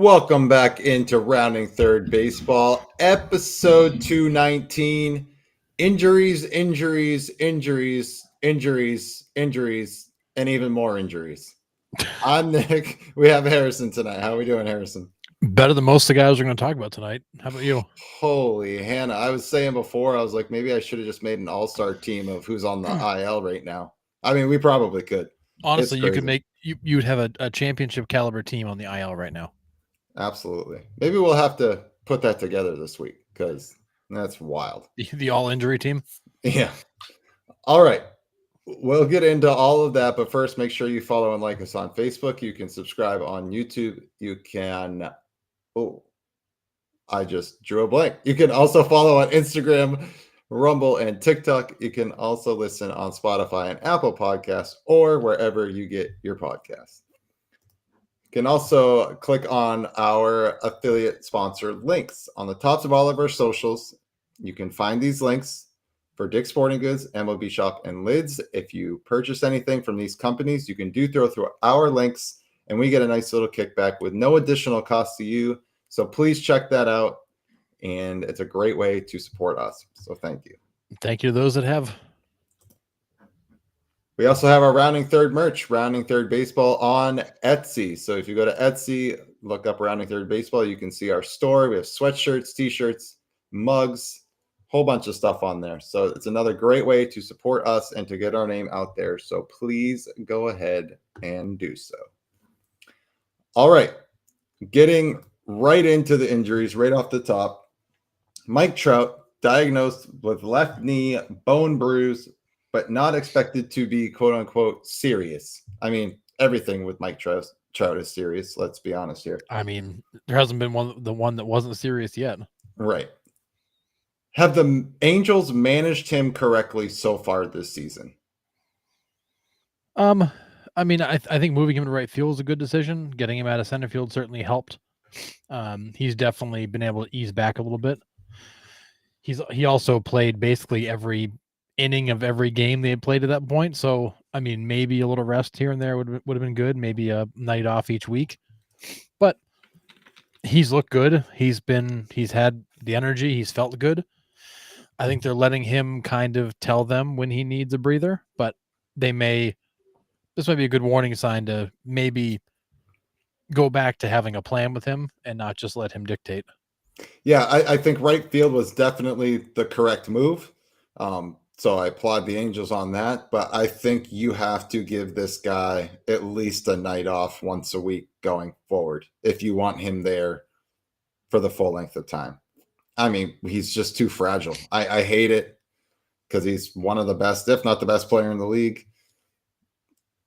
Welcome back into Rounding Third Baseball, episode 219. Injuries, and even more injuries. I'm Nick. We have Harrison tonight. How are we doing, Harrison? Better than most of the guys we're going to talk about tonight. How about you? Holy Hannah. I was saying before, I was like, maybe I should have just made an all-star team of who's on the IL right now. I mean, we probably could. Honestly, you could make you'd have a championship caliber team on the IL right now. Absolutely. Maybe we'll have to put that together this week because that's wild. The all injury team? Yeah. All right. We'll get into all of that, but first, make sure you follow and like us on Facebook. You can subscribe on YouTube. You can, I just drew a blank. You can also follow on Instagram, Rumble, and TikTok. You can also listen on Spotify and Apple Podcasts or wherever you get your podcasts. You can also click on our affiliate sponsor links on the tops of all of our socials. You can find these links for Dick's Sporting Goods, MLB Shop, and Lids. If you purchase anything from these companies, you can through our links, and we get a nice little kickback with no additional cost to you. So please check that out, and it's a great way to support us. So thank you. Thank you to those that have. We also have our Rounding Third merch, Rounding Third Baseball on Etsy. So if you go to Etsy, look up Rounding Third Baseball, you can see our store. We have sweatshirts, t-shirts, mugs, whole bunch of stuff on there. So it's another great way to support us and to get our name out there. So please go ahead and do so. All right. Getting right into the injuries right off the top. Mike Trout diagnosed with left knee bone bruise, but not expected to be quote unquote serious. I mean, everything with Mike Trout is serious. Let's be honest here. I mean, there hasn't been the one that wasn't serious yet. Right. Have the Angels managed him correctly so far this season? I mean, I think moving him to right field is a good decision. Getting him out of center field certainly helped. He's definitely been able to ease back a little bit. He also played basically every inning of every game they had played at that point. So, I mean, maybe a little rest here and there would have been good. Maybe a night off each week. But he's looked good. He's had the energy. He's felt good. I think they're letting him kind of tell them when he needs a breather, but this might be a good warning sign to maybe go back to having a plan with him and not just let him dictate. Yeah, I think right field was definitely the correct move. So I applaud the Angels on that, but I think you have to give this guy at least a night off once a week going forward if you want him there for the full length of time. I mean, he's just too fragile. I hate it because he's one of the best, if not the best player in the league.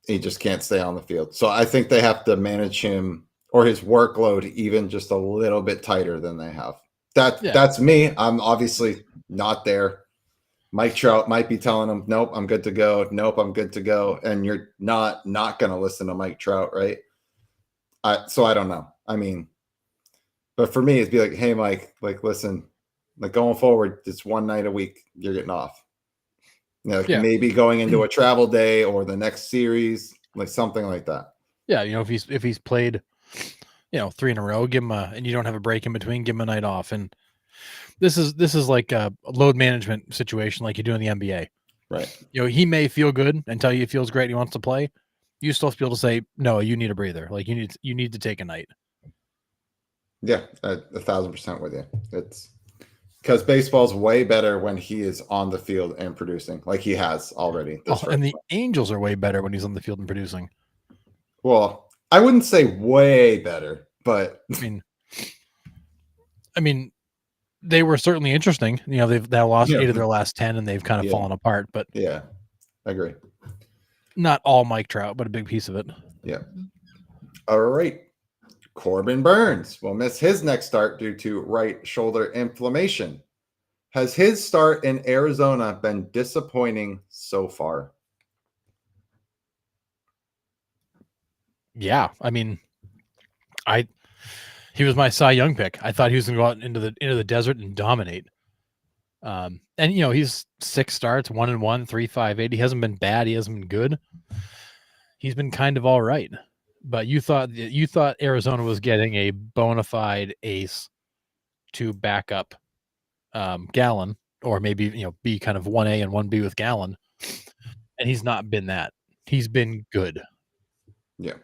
He just can't stay on the field. So I think they have to manage him or his workload even just a little bit tighter than they have. That's me. I'm obviously not there. Mike Trout might be telling him, nope, I'm good to go. Nope, I'm good to go. And you're not going to listen to Mike Trout, right? So I don't know. I mean, but for me, it'd be like, hey, Mike, like, listen, like going forward, it's one night a week you're getting off. You know, maybe going into a travel day or the next series, like something like that. Yeah, if he's played, 3 in a row, give him and you don't have a break in between, give him a night off. And this is like a load management situation like you do in the NBA. Right. He may feel good and tell you he feels great, he wants to play. You still have to be able to say, no, you need a breather. Like you need to take a night. Yeah, 1,000% with you. It's because baseball's way better when he is on the field and producing, like he has already. And the Angels are way better when he's on the field and producing. Well, I wouldn't say way better, but I mean, they were certainly interesting. They've now lost 8 of their last 10, and they've kind of fallen apart. But yeah, I agree. Not all Mike Trout, but a big piece of it. Yeah. All right. Corbin Burns will miss his next start due to right shoulder inflammation. Has his start in Arizona been disappointing so far? Yeah, I mean, he was my Cy Young pick. I thought he was going to go out into the desert and dominate. And he's 6 starts, 1-1, 3.58. He hasn't been bad. He hasn't been good. He's been kind of all right. but you thought Arizona was getting a bona fide ace to back up Gallon, or maybe be kind of 1A and 1B with Gallon, and he's not been that. He's been good. Yeah.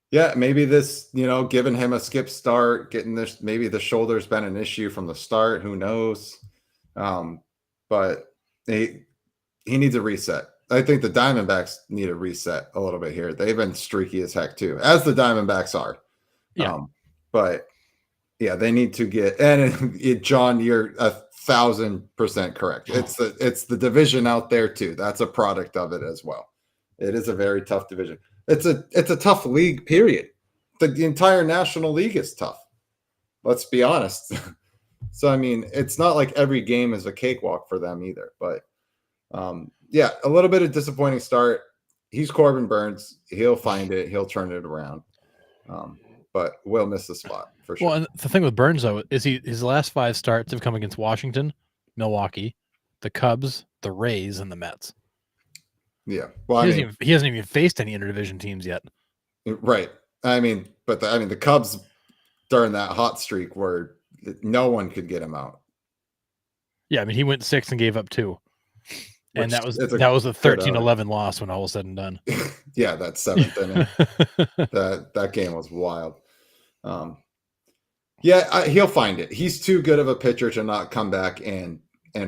Yeah, maybe this, giving him a skip start, getting this, maybe the shoulder's been an issue from the start. Who knows? But he needs a reset. I think the Diamondbacks need a reset a little bit here. They've been streaky as heck too, as the Diamondbacks are. Yeah. But yeah, they need to get, and John, you're 1,000% correct. It's the division out there too. That's a product of it as well. It is a very tough division. It's a tough league, period. The entire National League is tough. Let's be honest. So, I mean, it's not like every game is a cakewalk for them either. But, yeah, a little bit of disappointing start. He's Corbin Burns. He'll find it. He'll turn it around. But will miss the spot for sure. Well, and the thing with Burns, though, is his last 5 starts have come against Washington, Milwaukee, the Cubs, the Rays, and the Mets. Yeah. Well, he hasn't even faced any interdivision teams yet. Right. I mean, but the Cubs during that hot streak where no one could get him out. Yeah, I mean, he went 6 and gave up 2. And that was a 13-11 loss when all was said and done. Yeah, that 7th inning. that game was wild. Yeah, he'll find it. He's too good of a pitcher to not come back and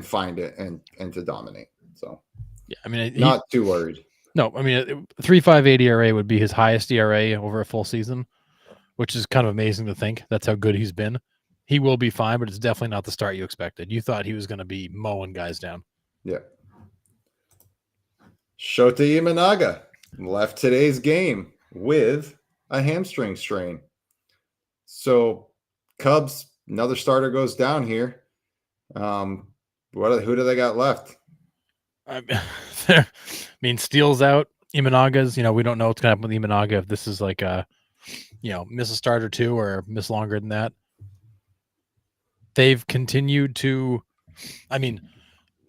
find it and to dominate. So yeah, I mean, not too worried. No, I mean, 3.58 ERA would be his highest ERA over a full season, which is kind of amazing to think. That's how good he's been. He will be fine, but it's definitely not the start you expected. You thought he was going to be mowing guys down. Yeah. Shota Imanaga left today's game with a hamstring strain. So Cubs, another starter goes down here. Who do they got left? I mean, Steele's out. Imanaga's, we don't know what's going to happen with Imanaga, if this is like a, miss a start or 2 or miss longer than that. They've continued to, I mean,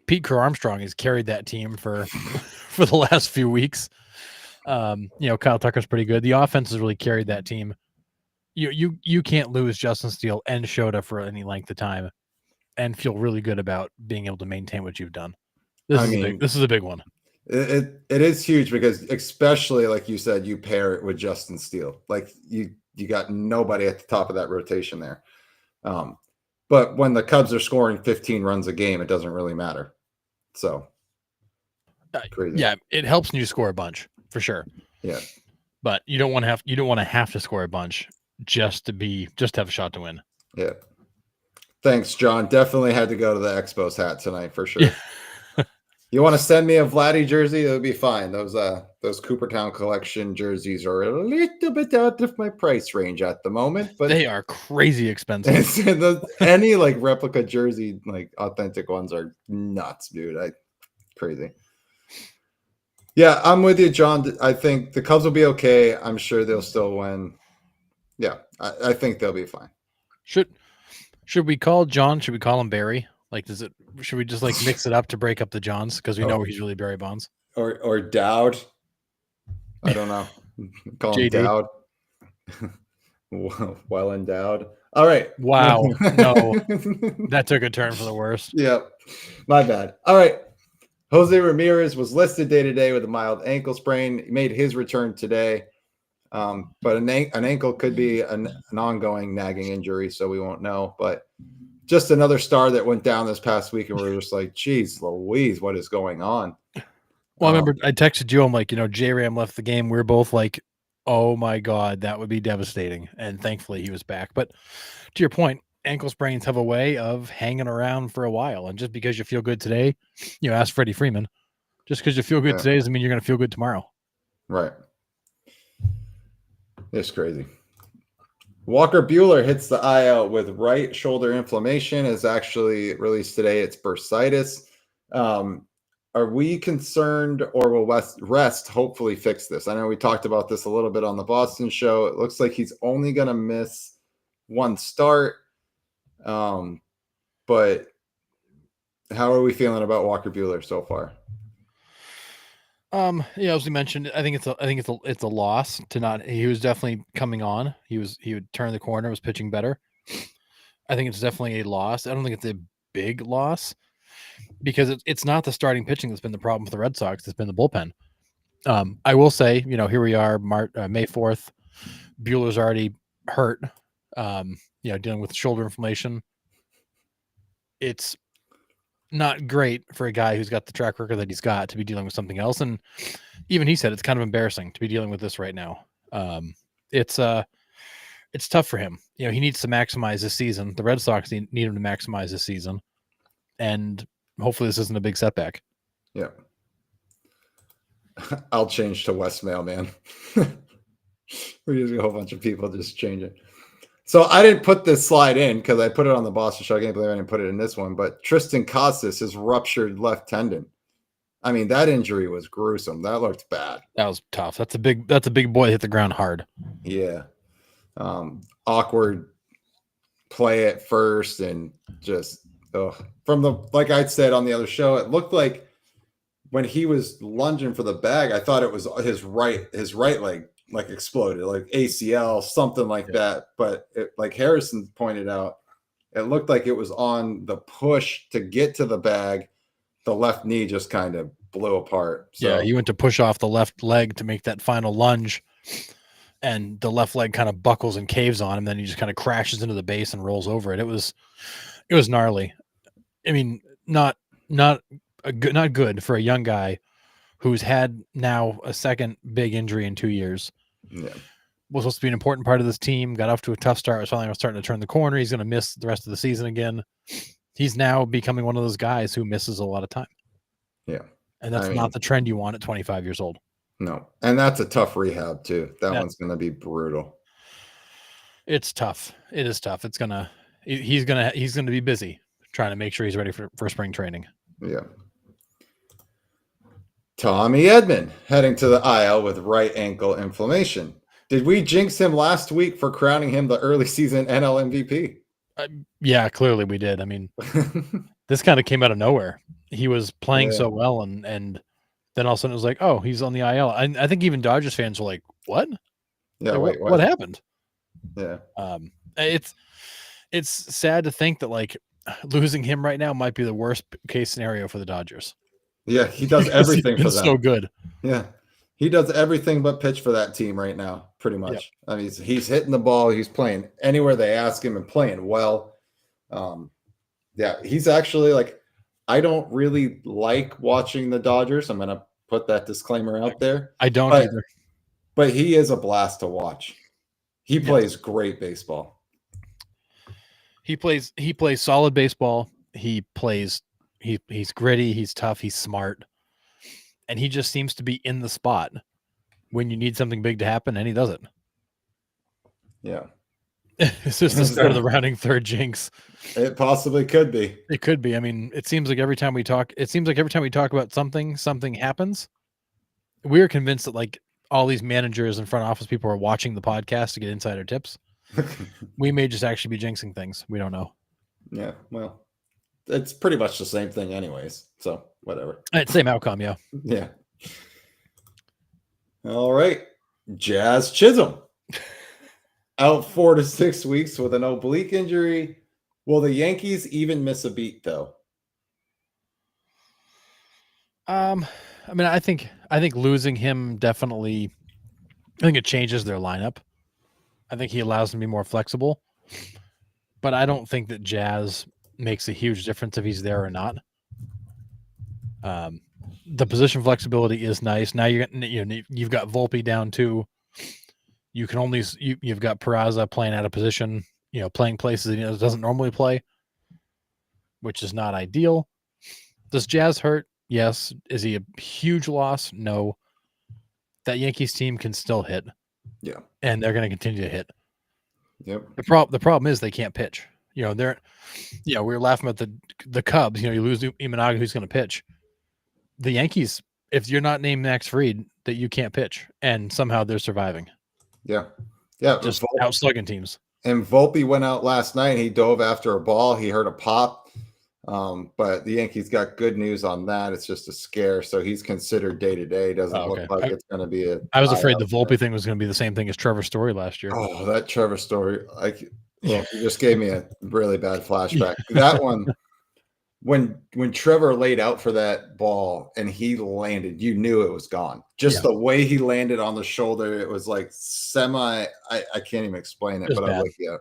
Pete Crow Armstrong has carried that team for the last few weeks. Kyle Tucker's pretty good. The offense has really carried that team. You can't lose Justin Steele and Shota for any length of time and feel really good about being able to maintain what you've done. This is a big one. It is huge because, especially like you said, you pair it with Justin Steele. Like you got nobody at the top of that rotation there. But when the Cubs are scoring 15 runs a game, it doesn't really matter. So crazy. Yeah, it helps when you score a bunch for sure. Yeah, but you don't want to have to score a bunch just to have a shot to win. Yeah. Thanks, John. Definitely had to go to the Expos hat tonight for sure. Yeah. You want to send me a Vladdy jersey? It would be fine. Those Coopertown collection jerseys are a little bit out of my price range at the moment, but they are crazy expensive. Any like replica jersey, like authentic ones, are nuts, dude. Crazy. Yeah, I'm with you, John. I think the Cubs will be okay. I'm sure they'll still win. Yeah, I think they'll be fine. Should we call John? Should we call him Barry? Like, should we just like mix it up to break up the Johns? Because we know he's really Barry Bonds. Or Dowd. I don't know. Call him Dowd. Well endowed. All right. Wow. No, that took a turn for the worst. Yeah, my bad. All right. Jose Ramirez was listed day-to-day with a mild ankle sprain. He made his return today. But an ankle could be an ongoing nagging injury, so we won't know. But just another star that went down this past week, and we're just like, geez, Louise, what is going on? Well, I remember I texted you. I'm like, J-Ram left the game. We were both like, oh my God, that would be devastating. And thankfully he was back. But to your point, ankle sprains have a way of hanging around for a while. And just because you feel good today, ask Freddie Freeman, just because you feel good today doesn't mean you're going to feel good tomorrow. Right. It's crazy. Walker Buehler hits the IL with right shoulder inflammation. Is actually released today. It's bursitis. Are we concerned, or will rest hopefully fix this? I know we talked about this a little bit on the Boston show. It looks like he's only going to miss one start. But how are we feeling about Walker Buehler so far? As we mentioned, I think it's a loss to not. He was definitely coming on. He would turn the corner, was pitching better. I think it's definitely a loss. I don't think it's a big loss because it's not the starting pitching that's been the problem for the Red Sox. It's been the bullpen. I will say, here we are, May 4th. Bueller's already hurt. Dealing with shoulder inflammation. It's not great for a guy who's got the track record that he's got to be dealing with something else. And even he said it's kind of embarrassing to be dealing with this right now. It's tough for him. He needs to maximize this season. The Red Sox need him to maximize this season, and hopefully this isn't a big setback. Yeah. I'll change to West Mailman. We're using a whole bunch of people just changing. So I didn't put this slide in because I put it on the Boston show. I can't believe I didn't put it in this one. But Tristan Costas has ruptured left tendon. I mean, that injury was gruesome. That looked bad. That was tough. That's a big boy that hit the ground hard. Yeah. Awkward play at first and just from the, like I said on the other show, it looked like when he was lunging for the bag, I thought it was his right leg like exploded, like ACL, something like that. But like Harrison pointed out, it looked like it was on the push to get to the bag. The left knee just kind of blew apart. So, yeah, he went to push off the left leg to make that final lunge, and the left leg kind of buckles and caves on him. Then he just kind of crashes into the base and rolls over it. It was gnarly. I mean, not good for a young guy who's had now a second big injury in 2 years. Yeah. Was supposed to be an important part of this team. Got off to a tough start. Was finally starting to turn the corner. He's going to miss the rest of the season again. He's now becoming one of those guys who misses a lot of time. Yeah. And that's not the trend you want at 25 years old. No. And that's a tough rehab too. That one's going to be brutal. It's tough. It is tough. He's going to be busy trying to make sure he's ready for spring training. Yeah. Tommy Edman heading to the IL with right ankle inflammation. Did we jinx him last week for crowning him the early season NL MVP? Yeah, clearly we did. I mean, this kind of came out of nowhere. He was playing so well, and then all of a sudden it was like, oh, he's on the IL. I think even Dodgers fans were like, what? Yeah, like, what happened? Yeah. It's sad to think that like losing him right now might be the worst case scenario for the Dodgers. Yeah, he does everything for them. So good. Yeah. He does everything but pitch for that team right now, pretty much. Yep. I mean, he's hitting the ball. He's playing anywhere they ask him and playing well. Yeah, he's actually like, I don't really like watching the Dodgers. I'm going to put that disclaimer out there. I don't either. But he is a blast to watch. He plays great baseball. He plays solid baseball. He's gritty, he's tough, he's smart. And he just seems to be in the spot when you need something big to happen, and he does it. Yeah. It's just the start of the rounding third jinx. It possibly could be. It could be. I mean, it seems like every time we talk about something happens. We're convinced that like all these managers and front office people are watching the podcast to get insider tips. We may just actually be jinxing things. We don't know. Yeah, well, it's pretty much the same thing anyways. So whatever. Same outcome, yeah. Yeah. All right. Jazz Chisholm. Out 4 to 6 weeks with an oblique injury. Will the Yankees even miss a beat though? I mean, I think losing him definitely, I think it changes their lineup. I think he allows them to be more flexible. But I don't think that Jazz makes a huge difference if he's there or not. The position flexibility is nice. Now you've got Volpe down too. You can only you've got Peraza playing out of position, playing places he doesn't normally play, which is not ideal. Does Jazz hurt? Yes. Is he a huge loss? No. That Yankees team can still hit. Yeah. And they're going to continue to hit. Yep. The problem is they can't pitch. We were laughing at the Cubs. You lose Imanaga, who's going to pitch. The Yankees, if you're not named Max Fried, that you can't pitch, and somehow they're surviving. Yeah, yeah, just outslugging teams. And Volpe went out last night. He dove after a ball. He heard a pop. But the Yankees got good news on that. It's just a scare, so he's considered day to day. Doesn't Oh, look okay. like it's going to be a I was afraid IL the Volpe thing was going to be the same thing as Trevor Story last year. Oh, that Trevor story. Well, you just gave me a really bad flashback. That one, when Trevor laid out for that ball and he landed, you knew it was gone. Just the way he landed on the shoulder, it was like semi. I can't even explain it, Just but I was bad. like, yeah.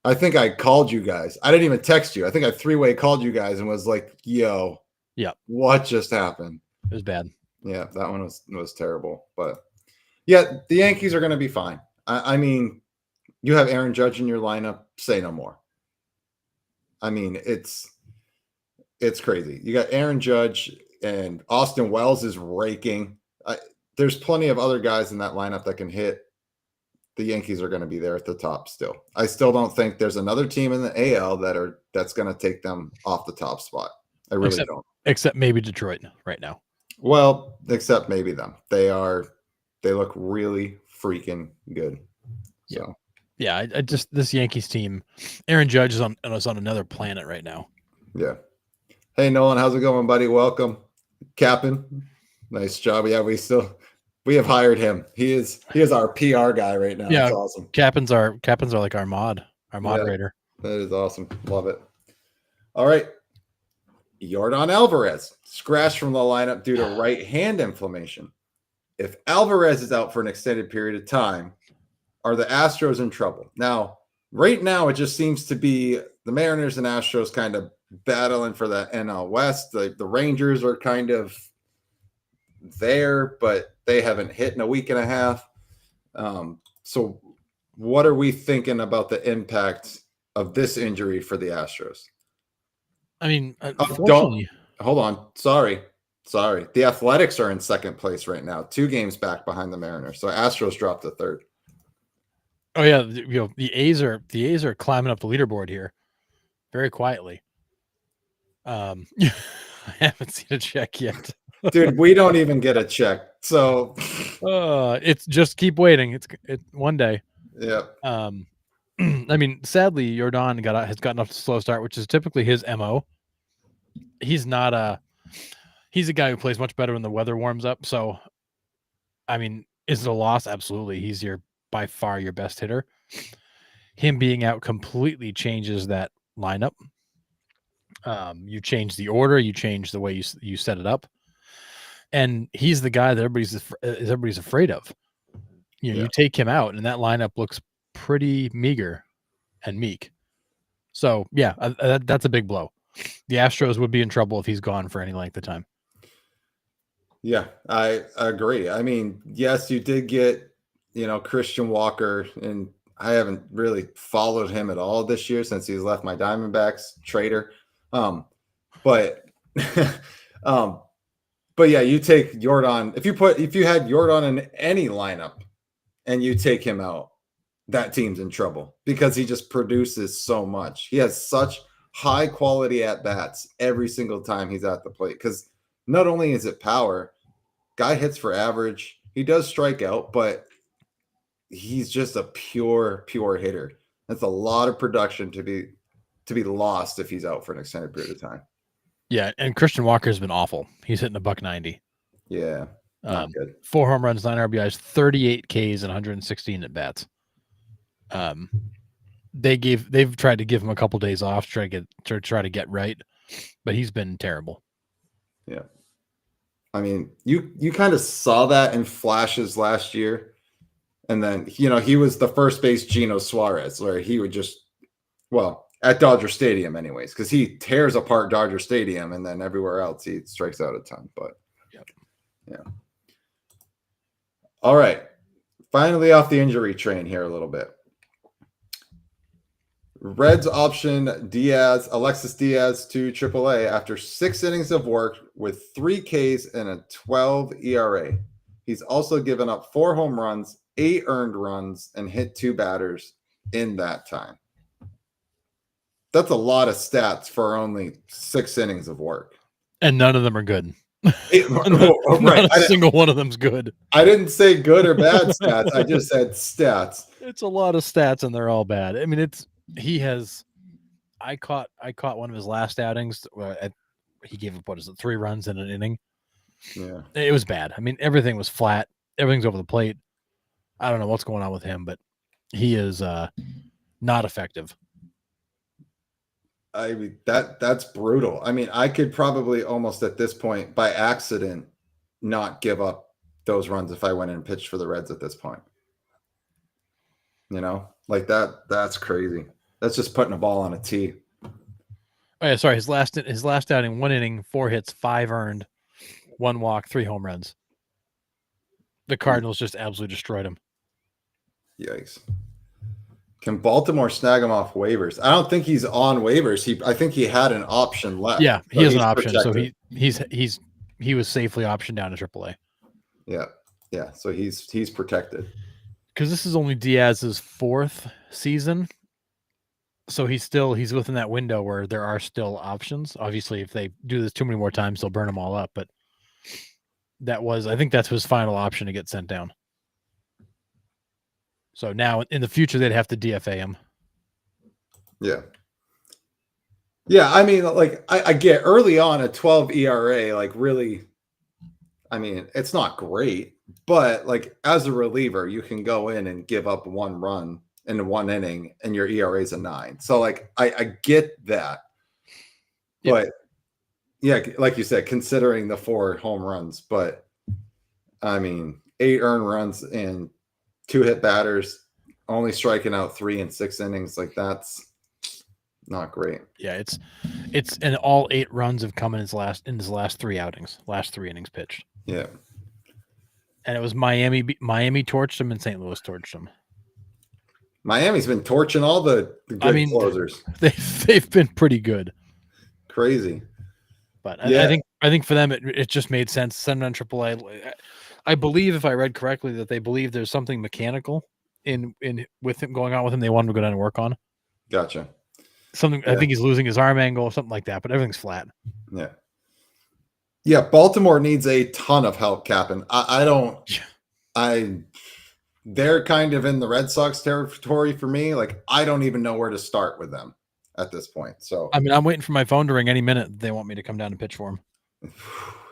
I think I called you guys. I didn't even text you. I think I three-way called you guys and was like, yo, Yeah, what just happened? it was bad. Yeah, that one was terrible. But yeah, the Yankees are going to be fine. I mean, you have Aaron Judge in your lineup. Say no more. I mean, it's crazy. You got Aaron Judge and Austin Wells is raking. There's plenty of other guys in that lineup that can hit. The Yankees are going to be there at the top still. I still don't think there's another team in the AL that's going to take them off the top spot. I really don't. Except maybe Detroit right now. Well, except maybe them. They look really freaking good. So yeah, I just this Yankees team, Aaron Judge is on another planet right now. Yeah. Hey Nolan, how's it going, buddy? Welcome, Captain. Nice job. Yeah, we have hired him. He is our PR guy right now. Yeah, it's awesome. Captains are like our moderator. That is awesome. Love it. All right. Yordan Alvarez scratched from the lineup due to right hand inflammation. If Alvarez is out for an extended period of time, are the Astros in trouble? Now, right now, it just seems to be the Mariners and Astros kind of battling for the NL West. The Rangers are kind of there, but they haven't hit in a week and a half. So what are we thinking about the impact of this injury for the Astros? I mean, unfortunately, hold on. Sorry. The Athletics are in second place right now, 2 games back behind the Mariners. So Astros dropped to third. Oh yeah, the A's are climbing up the leaderboard here, very quietly. I haven't seen a check yet. Dude, we don't even get a check. So it's just keep waiting. It's one day. Yeah. I mean, sadly, Yordan has gotten off to a slow start, which is typically his MO. He's not he's a guy who plays much better when the weather warms up. So, I mean, is it a loss? Absolutely. He's by far your best hitter. Him being out completely changes that lineup. You change the order, you change the way you set it up, and he's the guy that everybody's afraid of. You take him out, and that lineup looks pretty meager and meek. So yeah, that's a big blow. The Astros would be in trouble if he's gone for any length of time. Yeah, I agree. I mean, yes, you did get, Christian Walker, and I haven't really followed him at all this year since he's left my Diamondbacks trader. But yeah, you take Yordan. If you had Yordan in any lineup and you take him out, that team's in trouble because he just produces so much. He has such high quality at bats every single time he's at the plate. Because not only is it power, guy hits for average. He does strike out, but he's just a pure hitter. That's a lot of production to be lost if he's out for an extended period of time. Yeah, and Christian Walker's been awful. He's hitting $190. Yeah, not good. 4 home runs, 9 RBIs, 38 Ks, and 116 at bats. They've tried to give him a couple days off to try to get right, but he's been terrible. Yeah, I mean, you kind of saw that in flashes last year, and then he was the first base Geno Suarez, where he would just at Dodger Stadium, anyways, because he tears apart Dodger Stadium, and then everywhere else he strikes out a ton. But yeah. All right, finally off the injury train here a little bit. Reds option Alexis Diaz to AAA after 6 innings of work with 3 Ks and a 12 ERA. He's also given up 4 home runs, 8 earned runs, and hit 2 batters in that time. That's a lot of stats for only 6 innings of work. And none of them are good. Not a single one of them's good. I didn't say good or bad stats. I just said stats. It's a lot of stats, and they're all bad. I mean, he has I caught one of his last outings. He gave up 3 runs in an inning. Yeah. It was bad. I mean, everything was flat. Everything's over the plate. I don't know what's going on with him, but he is not effective. I mean, that's brutal. I mean, I could probably almost at this point by accident not give up those runs if I went and pitched for the Reds at this point. You know, like that's crazy. That's just putting a ball on a tee. Oh yeah, sorry. His last outing, 1 inning, 4 hits, 5 earned, 1 walk, 3 home runs. The Cardinals just absolutely destroyed him. Yikes. Can Baltimore snag him off waivers? I don't think he's on waivers. I think he had an option left. Yeah, he so has an he's option. protected. So he was safely optioned down to AAA. Yeah. Yeah. So he's protected. Because this is only Diaz's 4th season. So he's within that window where there are still options. Obviously, if they do this too many more times, they'll burn them all up. But I think that's his final option to get sent down. So now in the future, they'd have to DFA him. Yeah. Yeah. I mean, like I get early on a 12 ERA, like really, I mean, it's not great, but like as a reliever, you can go in and give up 1 run in 1 inning and your ERA is a 9. So like I get that. Yep. But yeah, like you said, considering the 4 home runs, but I mean, 8 earned runs and 2 hit batters, only striking out 3 in 6 innings, like that's not great. Yeah, it's and all 8 runs have come in his last 3 outings, last 3 innings pitched. Yeah. And it was Miami torched him and St. Louis torched him. Miami's been torching all the good closers. They've been pretty good. Crazy. But yeah. I think for them it just made sense. Send him on AAA. I believe, if I read correctly, that they believe there's something mechanical in with him going on with him. They want him to go down and work on. Gotcha. Something. Yeah. I think he's losing his arm angle or something like that. But everything's flat. Yeah. Yeah. Baltimore needs a ton of help, Captain. They're kind of in the Red Sox territory for me. Like I don't even know where to start with them at this point. So I mean, I'm waiting for my phone to ring any minute. They want me to come down and pitch for them.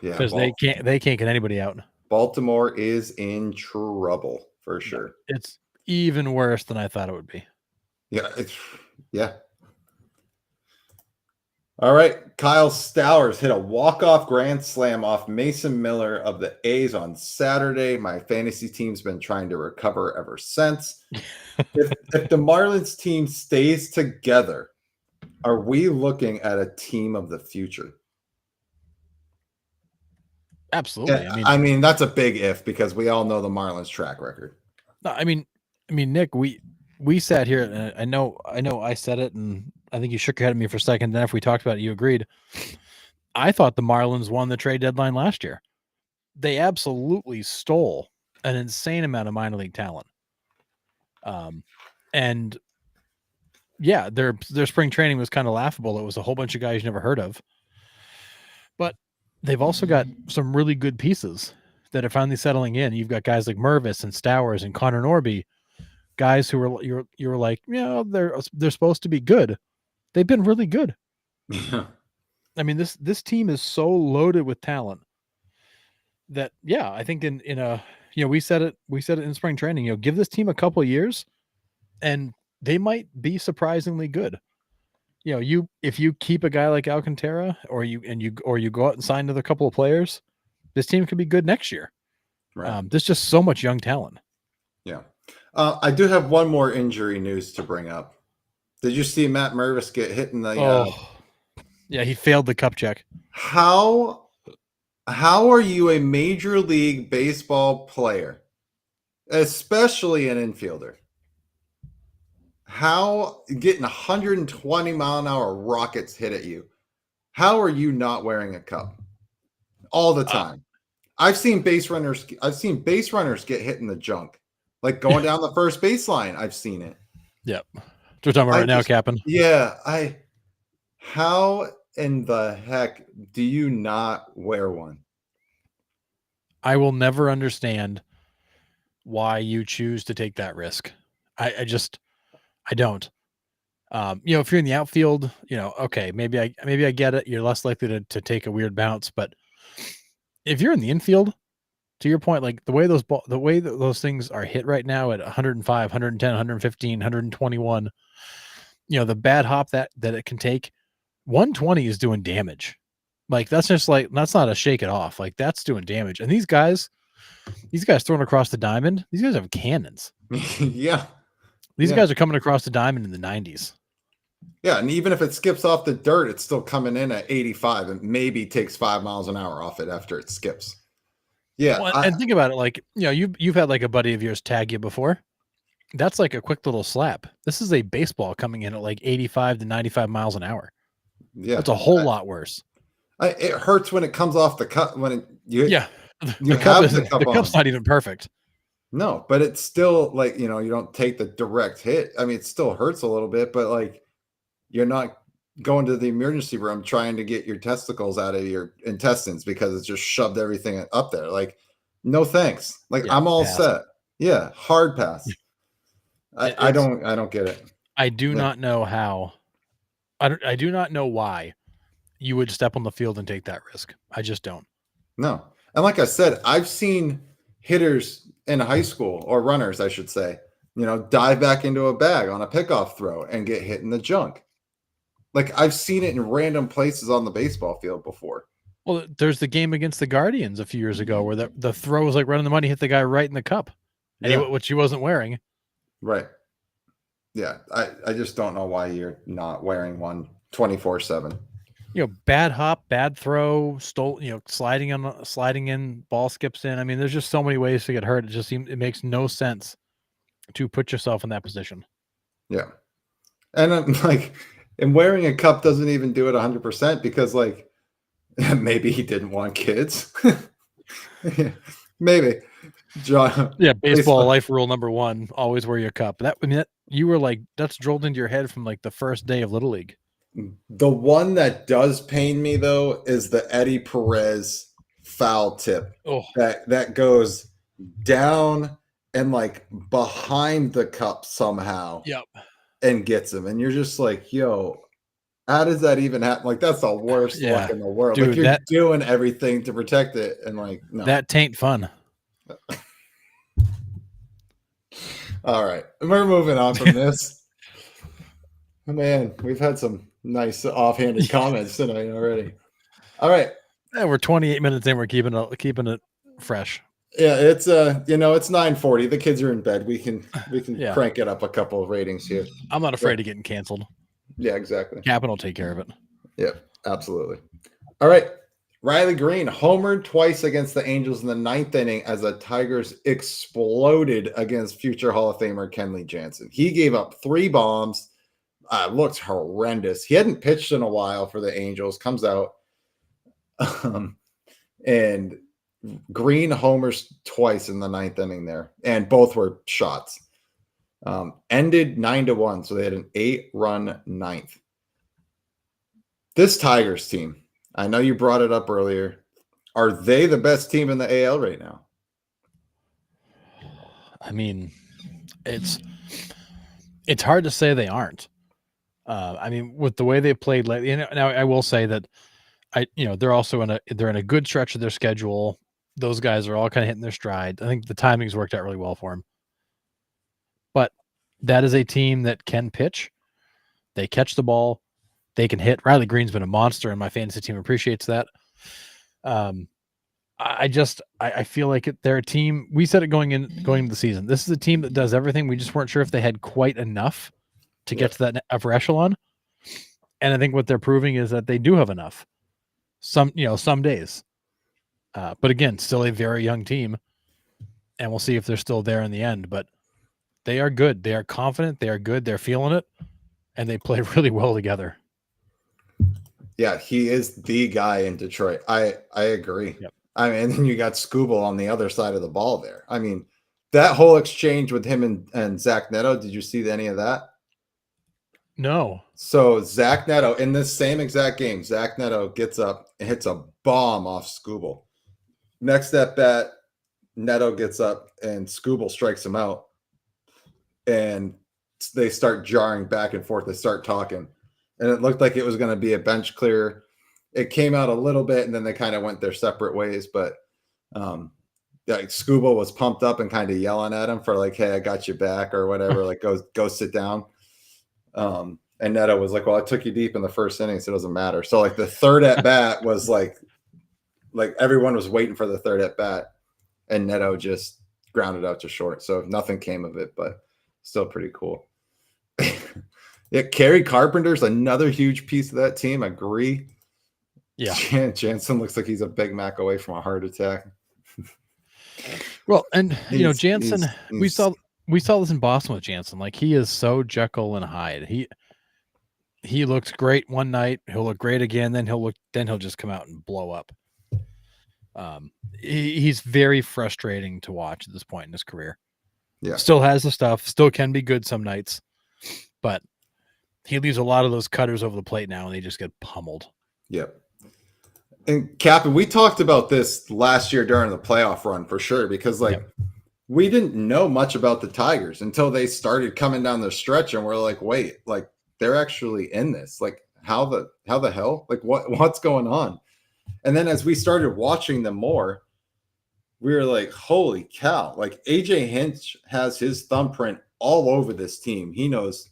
Yeah, because they can't get anybody out. Baltimore is in trouble for sure. It's even worse than I thought it would be. Yeah. All right. Kyle Stowers hit a walk-off grand slam off Mason Miller of the A's on Saturday. My fantasy team's been trying to recover ever since. if the Marlins team stays together, are we looking at a team of the future? Absolutely. I mean, that's a big if because we all know the Marlins track record. No, I mean, Nick, we sat here and I know I said it and I think you shook your head at me for a second. Then after we talked about it, you agreed. I thought the Marlins won the trade deadline last year. They absolutely stole an insane amount of minor league talent. And yeah, their spring training was kind of laughable. It was a whole bunch of guys you never heard of. But they've also got some really good pieces that are finally settling in. You've got guys like Mervis and Stowers and Connor Norby, guys who were you're like, they're supposed to be good. They've been really good. Yeah. I mean, this team is so loaded with talent that I think in a we said it in spring training. Give this team a couple of years, and they might be surprisingly good. If you keep a guy like Alcantara, or you go out and sign another couple of players, this team could be good next year. Right. There's just so much young talent. Yeah. I do have one more injury news to bring up. Did you see Matt Mervis get hit in the? Yeah, he failed the cup check. How are you a Major League Baseball player, especially an infielder? How getting 120-mile-an-hour rockets hit at you? How are you not wearing a cup all the time? I've seen base runners get hit in the junk, like going down the first baseline. I've seen it. Yep. We're talking about right now, Captain. Yeah. How in the heck do you not wear one? I will never understand why you choose to take that risk. I don't. If you're in the outfield, okay, maybe I get it. You're less likely to take a weird bounce, but if you're in the infield, to your point, like the way that those things are hit right now at 105, 110, 115, 121, the bad hop that it can take, 120 is doing damage. Like that's not a shake it off. Like that's doing damage. And these guys throwing across the diamond, these guys have cannons. Yeah. These guys are coming across the diamond in the 90s. Yeah, and even if it skips off the dirt, it's still coming in at 85 and maybe takes 5 miles an hour off it after it skips. Yeah, Well, and think about it, like, you've had like a buddy of yours tag you before. That's like a quick little slap. This is a baseball coming in at like 85 to 95 miles an hour. yeah. That's a whole lot worse. It hurts when it comes off the cup you The cup's on. not even perfect. No, but it's still like, you don't take the direct hit. I mean, it still hurts a little bit, but like you're not going to the emergency room trying to get your testicles out of your intestines because it's just shoved everything up there. Like, no thanks. Like, I'm all pass. set. Yeah, hard pass. I don't get it. I do not know how. I do not know why you would step on the field and take that risk. I just don't. No. And like I said, I've seen hitters in high school, or runners, I should say, dive back into a bag on a pickoff throw and get hit in the junk. Like, I've seen it in random places on the baseball field before. Well, there's the game against the Guardians a few years ago where the throw was like running the money, hit the guy right in the cup, and which he wasn't wearing. Right. Yeah. I just don't know why you're not wearing one 24/7. Bad hop, bad throw, sliding in, ball skips in. I mean, there's just so many ways to get hurt. It makes no sense to put yourself in that position. Yeah. And I'm like, and wearing a cup doesn't even do it 100% because, like, maybe he didn't want kids. Maybe. John. Yeah, baseball life rule number 1: always wear your cup. You were like, that's drilled into your head from like the first day of Little League. The one that does pain me though is the Eddie Perez foul tip. Oh, that goes down and like behind the cup somehow. Yep. And gets him, and you're just like, yo, how does that even happen? Like, that's the worst look in the world. Dude, like, you're doing everything to protect it, and like, no, that tain't fun. All right, we're moving on from this. Man, we've had some nice offhanded comments tonight already. All right, yeah, we're 28 minutes in. We're keeping it fresh. Yeah, it's it's 9:40. The kids are in bed. We can crank it up a couple of ratings here. I'm not afraid of getting canceled. Yeah, exactly. Captain will take care of it. Yeah, absolutely. All right. Riley Green homered twice against the Angels in the 9th inning as the Tigers exploded against future Hall of Famer Kenley Jansen. He gave up 3 bombs. Looked horrendous. He hadn't pitched in a while for the Angels. Comes out. And Green homers twice in the 9th inning there, and both were shots. Ended 9-1, so they had an 8-run 9th. This Tigers team, I know you brought it up earlier. Are they the best team in the AL right now? I mean, it's hard to say they aren't. I mean, with the way they played lately, now I will say that they're also in a good stretch of their schedule. Those guys are all kind of hitting their stride. I think the timing's worked out really well for them. But that is a team that can pitch. They catch the ball. They can hit. Riley Green's been a monster, and my fantasy team appreciates that. I feel like they're a team. We said it going into the season. This is a team that does everything. We just weren't sure if they had quite enough to get to that upper echelon. And I think what they're proving is that they do have enough. Some days. But again, still a very young team, and we'll see if they're still there in the end. But they are good. They are confident. They are good. They're feeling it, and they play really well together. Yeah, he is the guy in Detroit. I agree. Yep. I mean, and then you got Skubal on the other side of the ball there. I mean, that whole exchange with him and Zach Neto, did you see any of that? No. So Zach Neto, in this same exact game, Zach Neto gets up and hits a bomb off Skubal. Next at bat, Neto gets up and Skubal strikes him out. And they start jarring back and forth. They start talking, and it looked like it was going to be a bench clear. It came out a little bit, and then they kind of went their separate ways. But like Scuba was pumped up and kind of yelling at him for like, "Hey, I got you back" or whatever. Like, go sit down. And Neto was like, "Well, I took you deep in the first inning, so it doesn't matter." So like the third at bat was like everyone was waiting for the third at bat, and Neto just grounded out to short. So nothing came of it, but still pretty cool. Yeah, Kerry Carpenter's another huge piece of that team. Agree. Yeah. Jansen looks like he's a Big Mac away from a heart attack. Well, and you know, Jansen, we saw this in Boston with Jansen. Like, he is so Jekyll and Hyde. He looks great one night, he'll look great again, then he'll just come out and blow up. He's very frustrating to watch at this point in his career. Yeah. Still has the stuff, still can be good some nights, but he leaves a lot of those cutters over the plate now and they just get pummeled. Yep. And Captain, we talked about this last year during the playoff run for sure, because like we didn't know much about the Tigers until they started coming down the stretch, and we're like, wait, like they're actually in this. Like how the hell? Like what's going on? And then as we started watching them more, we were like, holy cow, like AJ Hinch has his thumbprint all over this team. He knows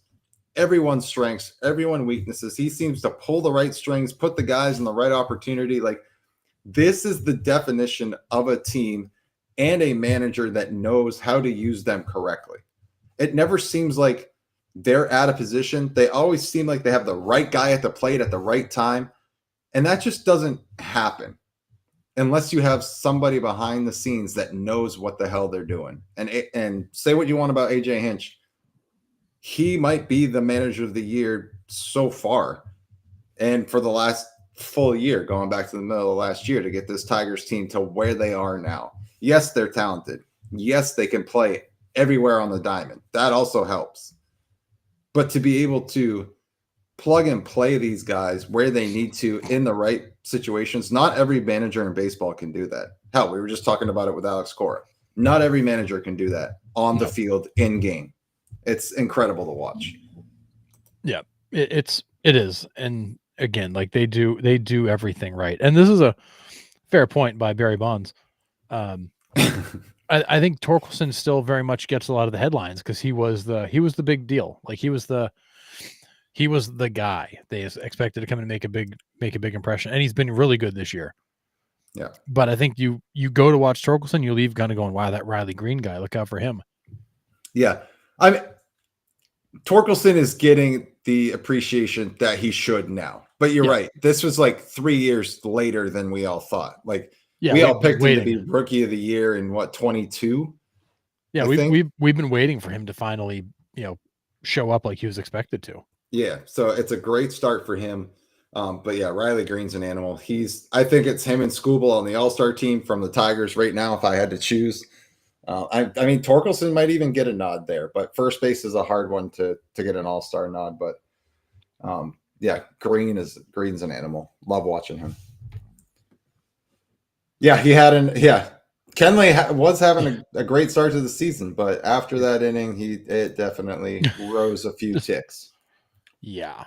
everyone's strengths, everyone's weaknesses. He seems to pull the right strings, put the guys in the right opportunity. Like, this is the definition of a team and a manager that knows how to use them correctly. It never seems like they're out of position. They always seem like they have the right guy at the plate at the right time. And that just doesn't happen unless you have somebody behind the scenes that knows what the hell they're doing. And say what you want about AJ Hinch, he might be the manager of the year so far. And for the last full year, going back to the middle of last year, to get this Tigers team to where they are now. Yes, they're talented. Yes, they can play everywhere on the diamond. That also helps. But to be able to plug and play these guys where they need to in the right situations, not every manager in baseball can do that. Hell, we were just talking about it with Alex Cora. Not every manager can do that on the field in game. It's incredible to watch. Yeah, it is. And again, like they do everything right. And this is a fair point by Barry Bonds. I think Torkelson still very much gets a lot of the headlines because he was the big deal. Like he was the guy they expected to come and make a big impression, and he's been really good this year. Yeah, but I think you go to watch Torkelson, you leave kind of going, wow, that Riley Green guy, look out for him. Yeah, I mean, Torkelson is getting the appreciation that he should now. But you're right. This was like 3 years later than we all thought. Like we all picked him to be rookie of the year in what, 22? Yeah, we've been waiting for him to finally, show up like he was expected to. Yeah, so it's a great start for him. But yeah, Riley Green's an animal. I think it's him and Skubal on the All-Star team from the Tigers right now if I had to choose. I mean, Torkelson might even get a nod there, but first base is a hard one to get an all-star nod. But yeah, Green's an animal. Love watching him. Yeah, Kenley was having a great start to the season, but after that inning, it definitely rose a few ticks. Yeah.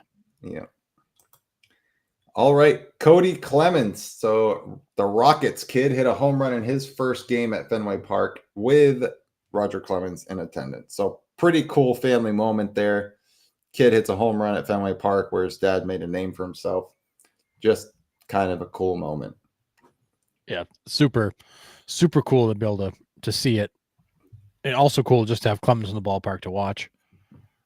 All right, Cody Clemens. So the Rockets kid hit a home run in his first game at Fenway Park with Roger Clemens in attendance. So pretty cool family moment there. Kid hits a home run at Fenway Park where his dad made a name for himself. Just kind of a cool moment. Yeah, super, super cool to be able to see it. And also cool just to have Clemens in the ballpark to watch.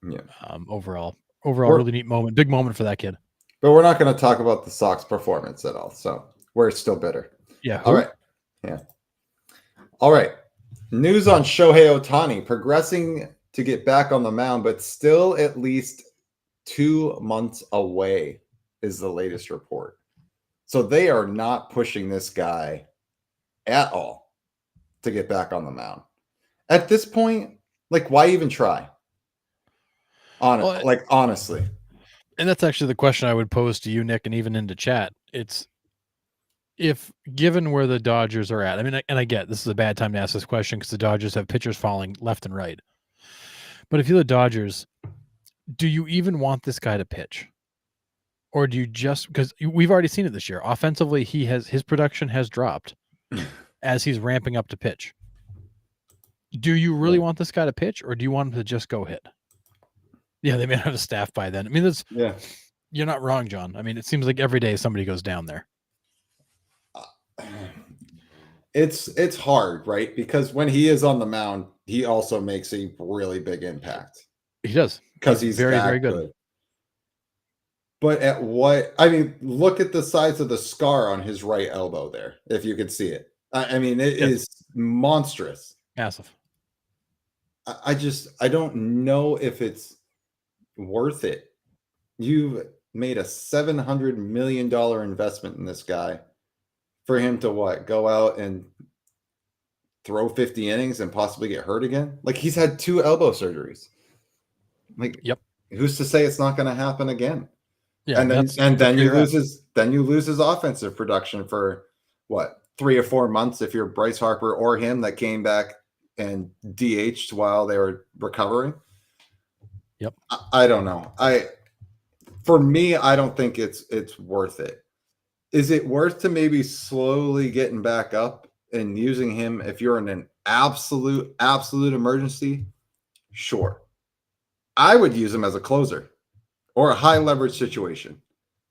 Yeah. Overall, really neat moment. Big moment for that kid. But we're not going to talk about the Sox performance at all. So we're still bitter. Yeah. All right. Yeah. All right. News on Shohei Ohtani progressing to get back on the mound, but still at least 2 months away is the latest report. So they are not pushing this guy at all to get back on the mound. At this point, like, why even try? Honestly. And that's actually the question I would pose to you, Nick, and even into chat. It's if given where the Dodgers are at, I mean, and I get this is a bad time to ask this question because the Dodgers have pitchers falling left and right. But if you're the Dodgers, do you even want this guy to pitch? Or do you just because we've already seen it this year. Offensively, his production has dropped as he's ramping up to pitch. Do you really Yeah. want this guy to pitch, or do you want him to just go hit? Yeah, they may not have a staff by then. I mean, Yeah. you're not wrong, John. I mean, it seems like every day somebody goes down there. It's hard, right? Because when he is on the mound, he also makes a really big impact He does. because he's very, very that good. good. But at what? I mean, look at the size of the scar on his right elbow there, if you could see it. I mean, it Yes. is monstrous. Massive. I don't know if it's worth it. You've made a $700 million investment in this guy for him to what? Go out and throw 50 innings and possibly get hurt again? Like he's had 2 elbow surgeries. Like, Yep. who's to say it's not going to happen again? Yeah, And that's then where you you're at. lose his offensive production for what, 3 or 4 months if you're Bryce Harper or him that came back and DH'd while they were recovering. Yep. I don't know. For me, I don't think it's worth it. Is it worth to maybe slowly getting back up and using him if you're in an absolute emergency? Sure. I would use him as a closer or a high leverage situation.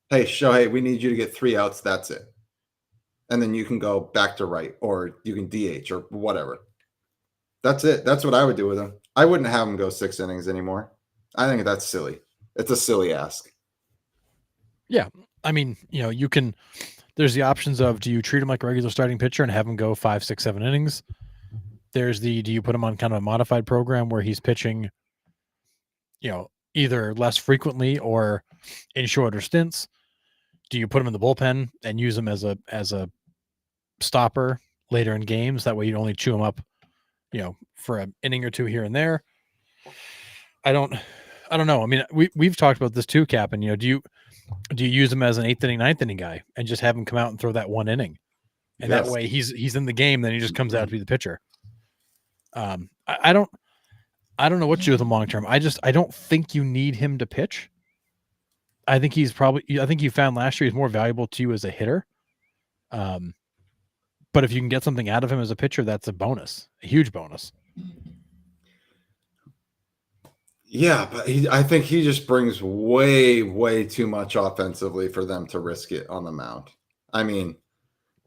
Hey, Shohei, we need you to get 3 outs. That's it. And then you can go back to right or you can DH or whatever. That's it. That's what I would do with him. I wouldn't have him go 6 innings anymore. I think that's silly. It's a silly ask. Yeah. I mean, you can. There's the options of do you treat him like a regular starting pitcher and have him go 5, 6, 7 innings? There's do you put him on kind of a modified program where he's pitching, either less frequently or in shorter stints? Do you put him in the bullpen and use him as a stopper later in games? That way you only chew him up, for an inning or 2 here and there. I don't know. I mean, we've talked about this too, Cap. And do you use him as an 8th inning, 9th inning guy and just have him come out and throw that 1 inning, and Yes. that way he's in the game. Then he just comes out to be the pitcher. I don't know what to do with him long term. I don't think you need him to pitch. I think I think you found last year he's more valuable to you as a hitter. But if you can get something out of him as a pitcher, that's a bonus, a huge bonus. Yeah, but I think he just brings way, way too much offensively for them to risk it on the mound. I mean,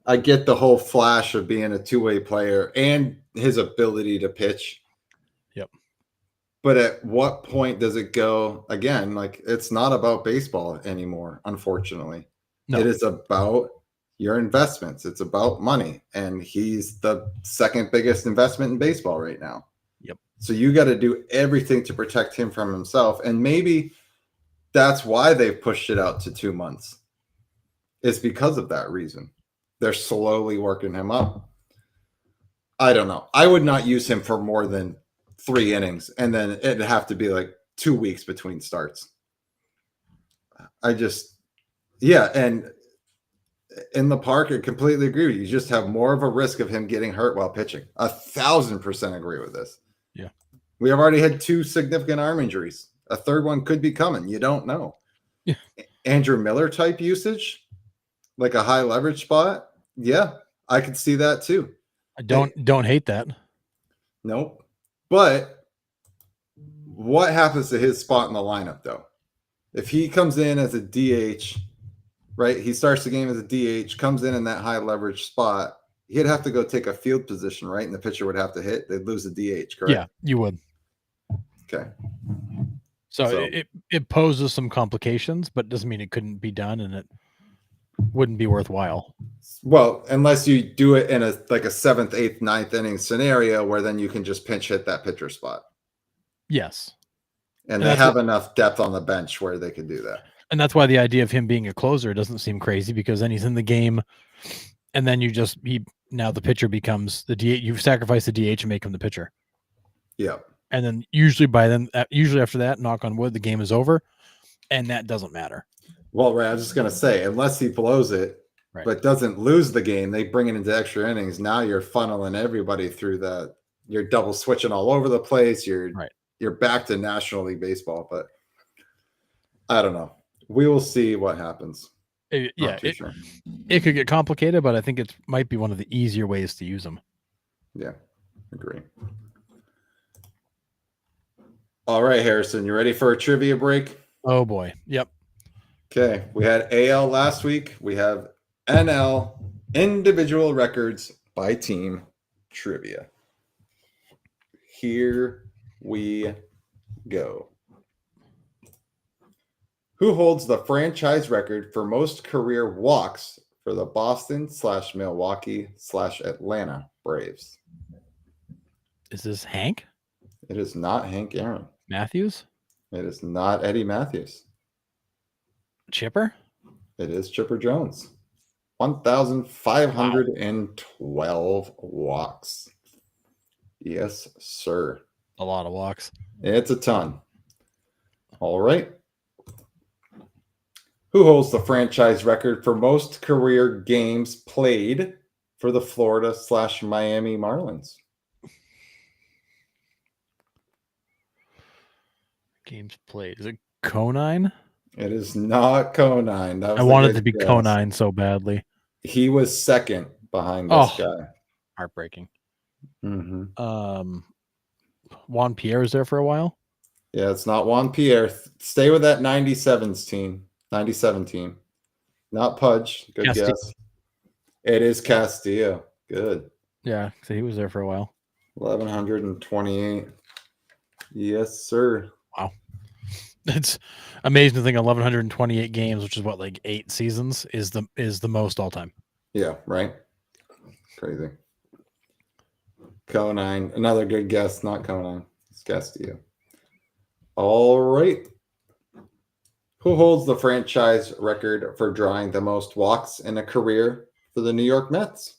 I get the whole flash of being a 2-way player and his ability to pitch. Yep. But at what point does it go again? Like, it's not about baseball anymore, unfortunately. No. It is about your investments. It's about money. And he's the second biggest investment in baseball right now. Yep. So you got to do everything to protect him from himself. And maybe that's why they've pushed it out to 2 months. It's because of that reason. They're slowly working him up. I don't know. I would not use him for more than 3 innings, and then it'd have to be like 2 weeks between starts. And in the park, I completely agree with you. You just have more of a risk of him getting hurt while pitching. 1,000% agree with this. Yeah. We have already had 2 significant arm injuries. A third one could be coming. You don't know. Yeah. Andrew Miller type usage, like a high leverage spot. Yeah, I could see that too. I don't hate that. Nope. But what happens to his spot in the lineup though? If he comes in as a DH, right? He starts the game as a DH, comes in that high leverage spot. He'd have to go take a field position, right? And the pitcher would have to hit. They'd lose the DH, correct? Yeah, you would. Okay. So it poses some complications, but doesn't mean it couldn't be done, and it wouldn't be worthwhile. Well, unless you do it in a 7th, 8th, 9th inning scenario where then you can just pinch hit that pitcher spot. Yes. And they have enough depth on the bench where they could do that. And that's why the idea of him being a closer doesn't seem crazy, because then he's in the game, and then now the pitcher becomes the DH. You sacrifice the DH and make him the pitcher. Yeah. And then usually after that, knock on wood, the game is over, and that doesn't matter. Well, right, I was just going to say, unless he blows it, right, but doesn't lose the game, they bring it into extra innings. Now you're funneling everybody through you're double switching all over the place. You're back to National League Baseball. But I don't know. We will see what happens. Yeah, Not too sure. it could get complicated, but I think it might be one of the easier ways to use them. Yeah, agree. All right, Harrison, you ready for a trivia break? Oh boy. Yep. Okay, we had AL last week. We have NL individual records by team trivia. Here we go. Who holds the franchise record for most career walks for the Boston/Milwaukee/Atlanta Braves? Is this Hank It is not Hank Aaron. Matthews? It is not Eddie Matthews. Chipper? It is Chipper Jones. 1,512 walks. Yes, sir. A lot of walks. It's a ton. All right. Who holds the franchise record for most career games played for the Florida/Miami Marlins? Games played. Is it Conine? It is not Conine. That was I a wanted good to be guess. Conine so badly. He was second behind this guy. Heartbreaking. Mm-hmm. Juan Pierre was there for a while. Yeah, it's not Juan Pierre. Stay with that 97s team. 97 team. Not Pudge. Good Castillo. guess. It is Castillo. Good. Yeah, so he was there for a while. 1,128. Yes, sir. Wow. It's amazing to think 1,128 games, which is what, like 8 seasons, is the most all time. Yeah, right. Crazy. Conine. Another good guess. Not Conine. It's Castillo. All right. Who holds the franchise record for drawing the most walks in a career for the New York Mets?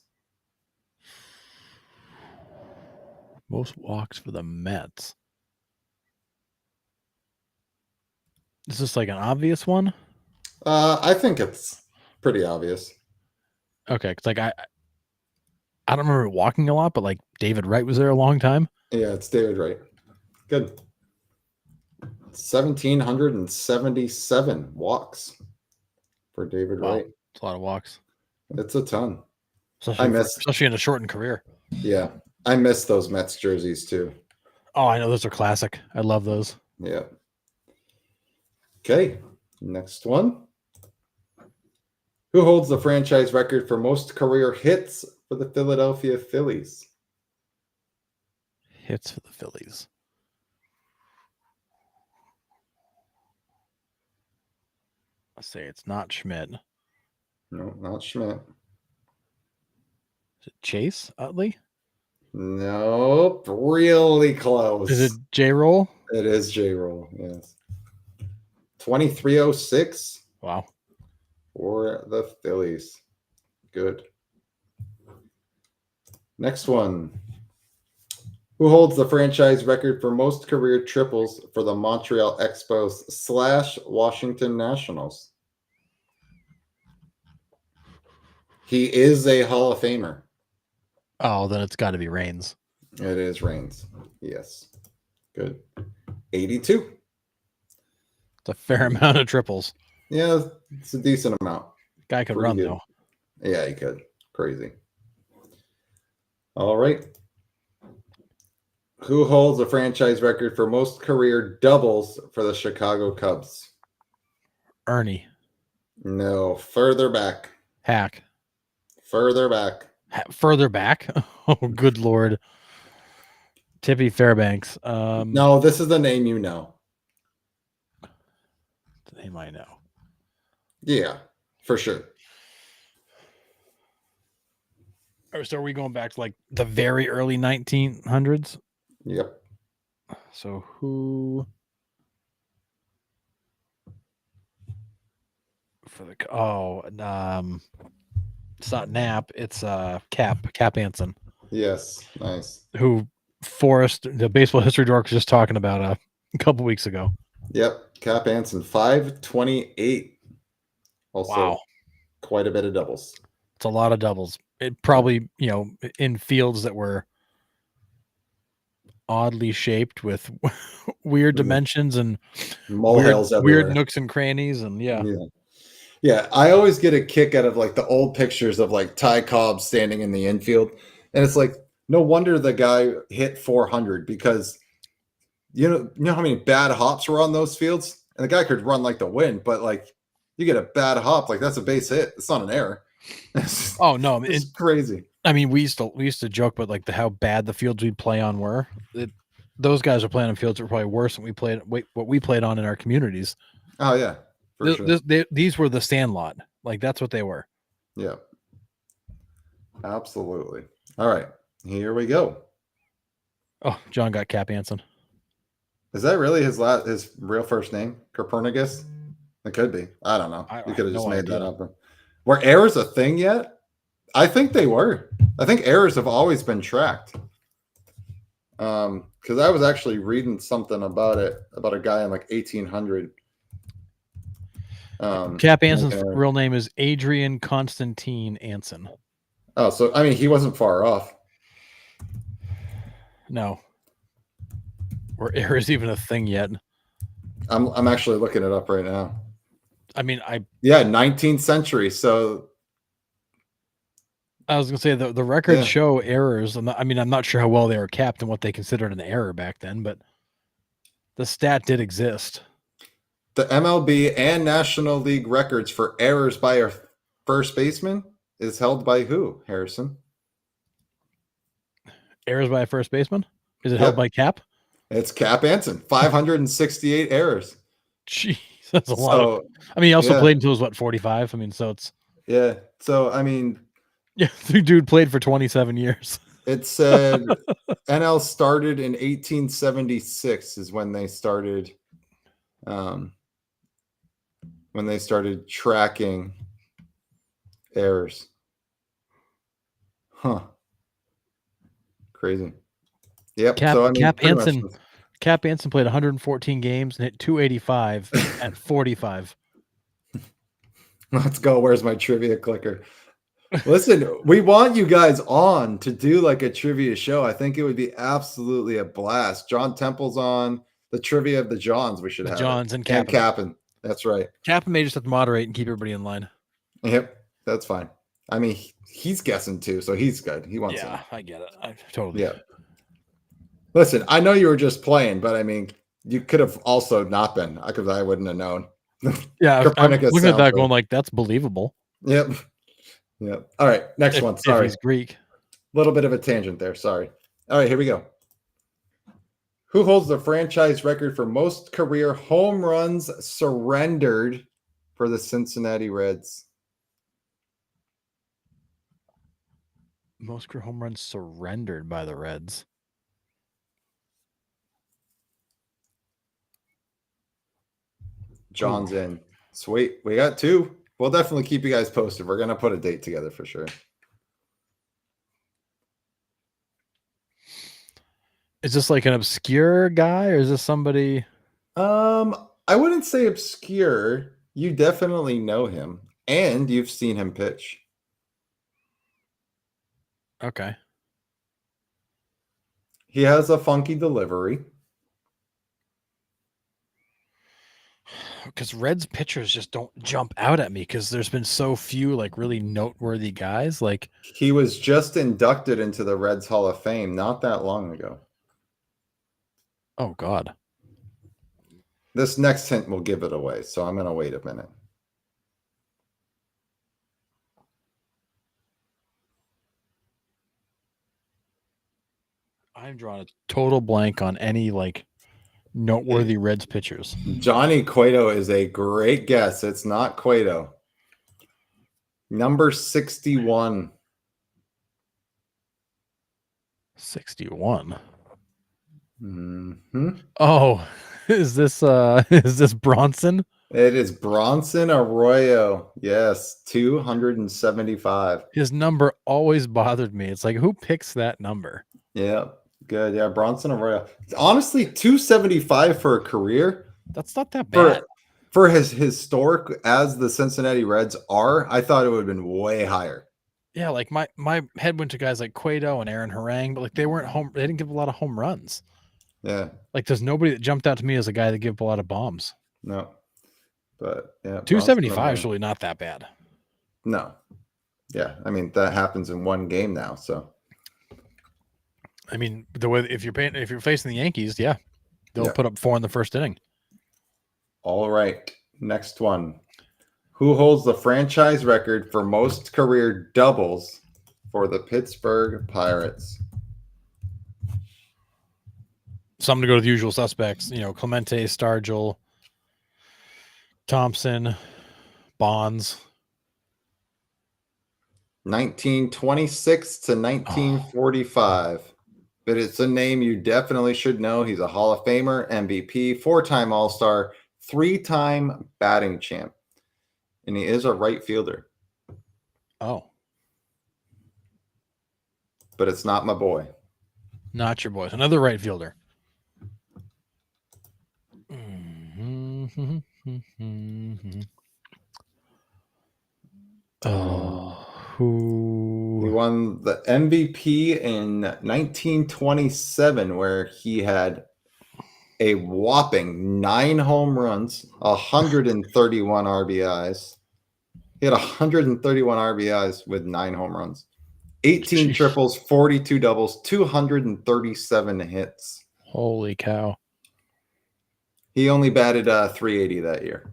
Most walks for the Mets. Is this like an obvious one? I think it's pretty obvious. Okay, because like I don't remember walking a lot, but like David Wright was there a long time. Yeah, it's David Wright. Good. 1,777 walks for David Wright. It's a lot of walks. It's a ton. Especially in a shortened career. Yeah, I miss those Mets jerseys too. Oh, I know, those are classic. I love those. Yeah. Okay, next one. Who holds the franchise record for most career hits for the Philadelphia Phillies? Hits for the Phillies. Let's say it's not Schmidt. No, not Schmidt. Is it Chase Utley? Nope, really close. Is it J-Roll? It is J-Roll, yes. 2,306. Wow. For the Phillies. Good. Next one. Who holds the franchise record for most career triples for the Montreal Expos/Washington Nationals? He is a Hall of Famer. Oh, then it's got to be Reigns. It is Reigns. Yes. Good. 82. It's a fair amount of triples. Yeah, it's a decent amount. Guy could run, though. Yeah, he could. Crazy. All right. Who holds the franchise record for most career doubles for the Chicago Cubs? Ernie. No, further back. Hack. Further back. Further back? Oh, good Lord. Tippy Fairbanks. No, this is the name you know. The name I know. Yeah, for sure. So are we going back to like the very early 1900s? Yep. So who for the it's not Knapp, it's Cap Anson. Yes, nice. Who Forrest, the baseball history dork, was just talking about a couple weeks ago. Yep, Cap Anson, 528. Also, wow, quite a bit of doubles. It's a lot of doubles. It probably, in fields that were oddly shaped with weird Yeah. dimensions and Molehills weird everywhere. nooks and crannies, and yeah. Yeah. Yeah, I always get a kick out of like the old pictures of like Ty Cobb standing in the infield. And it's like, no wonder the guy hit 400 because you know how many bad hops were on those fields? And the guy could run like the wind, but like you get a bad hop, like that's a base hit. It's not an error. Oh no, It's crazy. I mean, we used to joke about like how bad the fields we'd play on were. Those guys are playing on fields that were probably worse than what we played on in our communities. Oh yeah, for sure. These were the Sandlot. Like that's what they were. Yeah, absolutely. All right, here we go. Oh, John got Cap Anson. Is that really his real first name? Copernicus? It could be. I don't know. You could have just made that up. Were errors a thing yet? I think they were. I think errors have always been tracked. Because I was actually reading something about it, about a guy in like 1800. Cap Anson's real name is Adrian Constantine Anson. Oh, so I mean, he wasn't far off. No. Or errors even a thing yet. I'm actually looking it up right now. I mean, 19th century. So I was gonna say the records show errors. I'm not sure how well they were capped and what they considered an error back then, but the stat did exist. The MLB and National League records for errors by a first baseman is held by who, Harrison? Errors by a first baseman? Is it held by Cap? It's Cap Anson. 568 errors. Jeez, that's a lot. I mean, he also played until he was what, 45? I mean, so it's So I mean, the dude played for 27 years. It said NL started in 1876 is when they started tracking errors. Huh. Crazy. Yep. Cap Anson played 114 games and hit 285 at 45. Let's go. Where's my trivia clicker? Listen, we want you guys on to do like a trivia show. I think it would be absolutely a blast. John Temple's on the trivia of the Johns. We should have Johns and Cap'n. That's right. Cap'n may just have to moderate and keep everybody in line. Yep, that's fine. I mean, he's guessing too, so he's good. He wants. Yeah, I get it. I totally. Yeah. Listen, I know you were just playing, but I mean, you could have also not been because I wouldn't have known. Yeah, I'm looking at that going like, that's believable. Yep. Yep. All right, next one. Sorry. If he's Greek. A little bit of a tangent there. Sorry. All right, here we go. Who holds the franchise record for most career home runs surrendered for the Cincinnati Reds? Most career home runs surrendered by the Reds. John's in. Sweet. We got two. We'll definitely keep you guys posted. We're going to put a date together for sure. Is this like an obscure guy or is this somebody? I wouldn't say obscure. You definitely know him and you've seen him pitch. Okay. He has a funky delivery. Because Reds pitchers just don't jump out at me because there's been so few like really noteworthy guys. Like he was just inducted into the Reds Hall of Fame not that long ago. Oh God. This next hint will give it away, so I'm going to wait a minute. I'm drawing a total blank on any like noteworthy Reds pitchers. Johnny Cueto is a great guess. It's not Cueto. Number 61. 61. Mm-hmm. Oh, is this Bronson? It is Bronson Arroyo. Yes, 275. His number always bothered me. It's like, who picks that number? Yeah, good. Yeah, Bronson Arroyo. Honestly, 275 for a career. That's not that bad. For his historic as the Cincinnati Reds are, I thought it would have been way higher. Yeah, like my head went to guys like Cueto and Aaron Harang, but like they weren't home. They didn't give a lot of home runs. Yeah. Like, there's nobody that jumped out to me as a guy that gave up a lot of bombs. No. But yeah, Bronson the 275 is man. really not that bad. No. Yeah. I mean, that happens in one game now. So I mean, the way if you're facing the Yankees, yeah, they'll yeah. put up 4 in the first inning. All right. Next one. Who holds the franchise record for most career doubles for the Pittsburgh Pirates? Some to go to the usual suspects, Clemente, Stargell, Thompson, Bonds. 1926 to 1945. But it's a name you definitely should know. He's a Hall of Famer, MVP, 4-time All-Star, 3-time batting champ. And he is a right fielder. Oh, But it's not my boy. not your boys. Another right fielder. Oh, He who? won the MVP in 1927, where he had a whopping 9 home runs, 131 RBIs. He had 131 RBIs with 9 home runs, 18 Sheesh. triples, 42 doubles, 237 hits. Holy cow. He only batted 380 that year.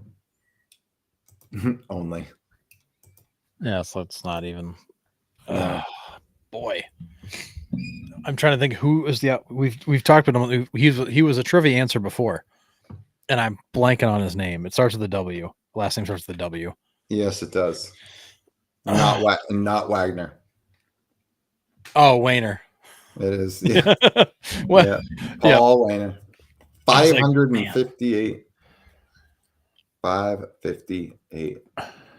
Only. Yeah, so it's not even. No. Boy, I'm trying to think who is the. We've talked about him. He was a trivia answer before, and I'm blanking on his name. It starts with a W. Last name starts with a W. Yes, it does. Not Wagner. Oh, Wayner. It is. Yeah. What? Yeah. Paul Wayner. I was like, 558. 558.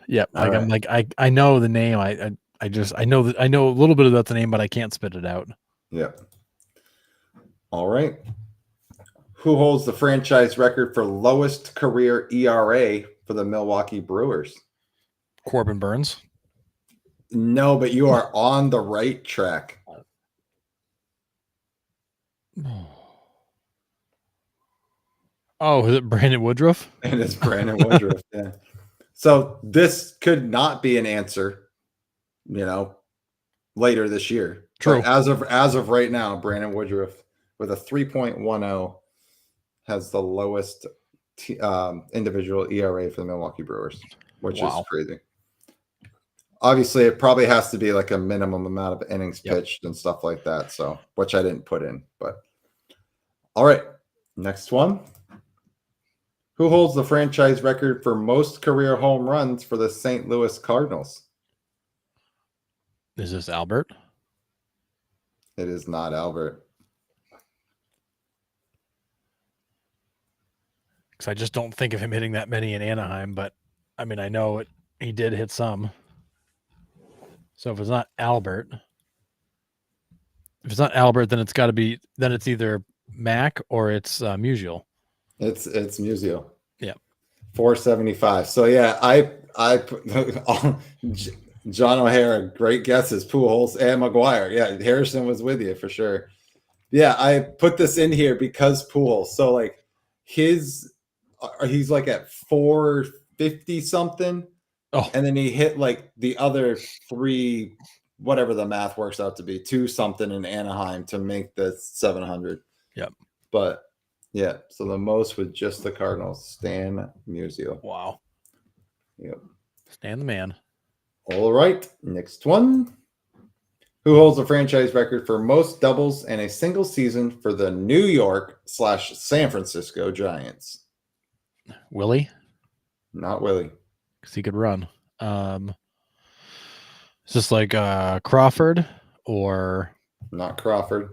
Yep. All Like right. I'm like I know the name. I know that I know a little bit about the name, but I can't spit it out. Yep. All right. Who holds the franchise record for lowest career ERA for the Milwaukee Brewers? Corbin Burns. No, but you are on the right track. Oh, is it Brandon Woodruff? And it's Brandon Woodruff. Yeah. So this could not be an answer, later this year. True. But as of right now, Brandon Woodruff with a 3.10 has the lowest individual ERA for the Milwaukee Brewers, which is crazy. Obviously, it probably has to be like a minimum amount of innings pitched and stuff like that. So, which I didn't put in, but all right. Next one. Who holds the franchise record for most career home runs for the St. Louis Cardinals? Is this Albert? It is not Albert. Because I just don't think of him hitting that many in Anaheim, but I mean, I know it. He did hit some. So if it's not Albert, then it's got to be. Then it's either Mac or it's Musial. It's Musial. Yeah. 475. So yeah, I John O'Hara, great guesses. Pujols and McGuire. Yeah, Harrison was with you for sure. Yeah, I put this in here because Pujols. So like he's like at 450 something. Oh, and then he hit like the other 3, whatever the math works out to be, 2 something in Anaheim to make the 700. Yep. But yeah, so the most with just the Cardinals, Stan Musial. Wow. Yep. Stan the man. All right, next one. Who holds the franchise record for most doubles in a single season for the New York/San Francisco Giants? Willie? Not Willie. Because he could run. Is this like Crawford or? Not Crawford.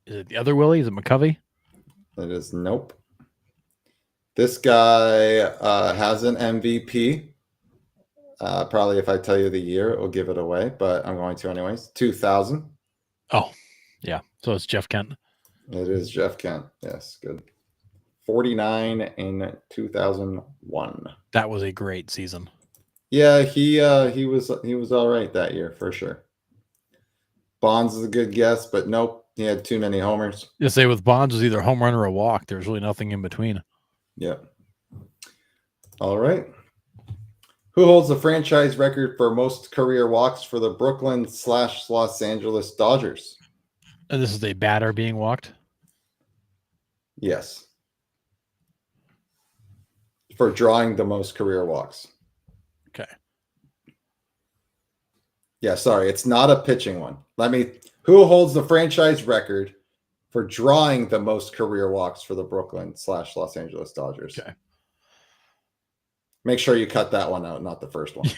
Is it the other Willie? Is it McCovey? It is nope. This guy has an MVP. Probably if I tell you the year, it will give it away, but I'm going to anyways. 2000. Oh, yeah. So it's Jeff Kent. It is Jeff Kent. Yes, good. 49 in 2001. That was a great season. Yeah, he was all right that year for sure. Bonds is a good guess, but nope. He had too many homers. You say with Bonds, it was either a home run or a walk. There's really nothing in between. Yep. All right. Who holds the franchise record for most career walks for the Brooklyn/Los Angeles Dodgers? And this is a batter being walked. Yes. For drawing the most career walks. Okay. Yeah, sorry, it's not a pitching one. Who holds the franchise record for drawing the most career walks for the Brooklyn/Los Angeles Dodgers? Okay. Make sure you cut that one out, not the first one.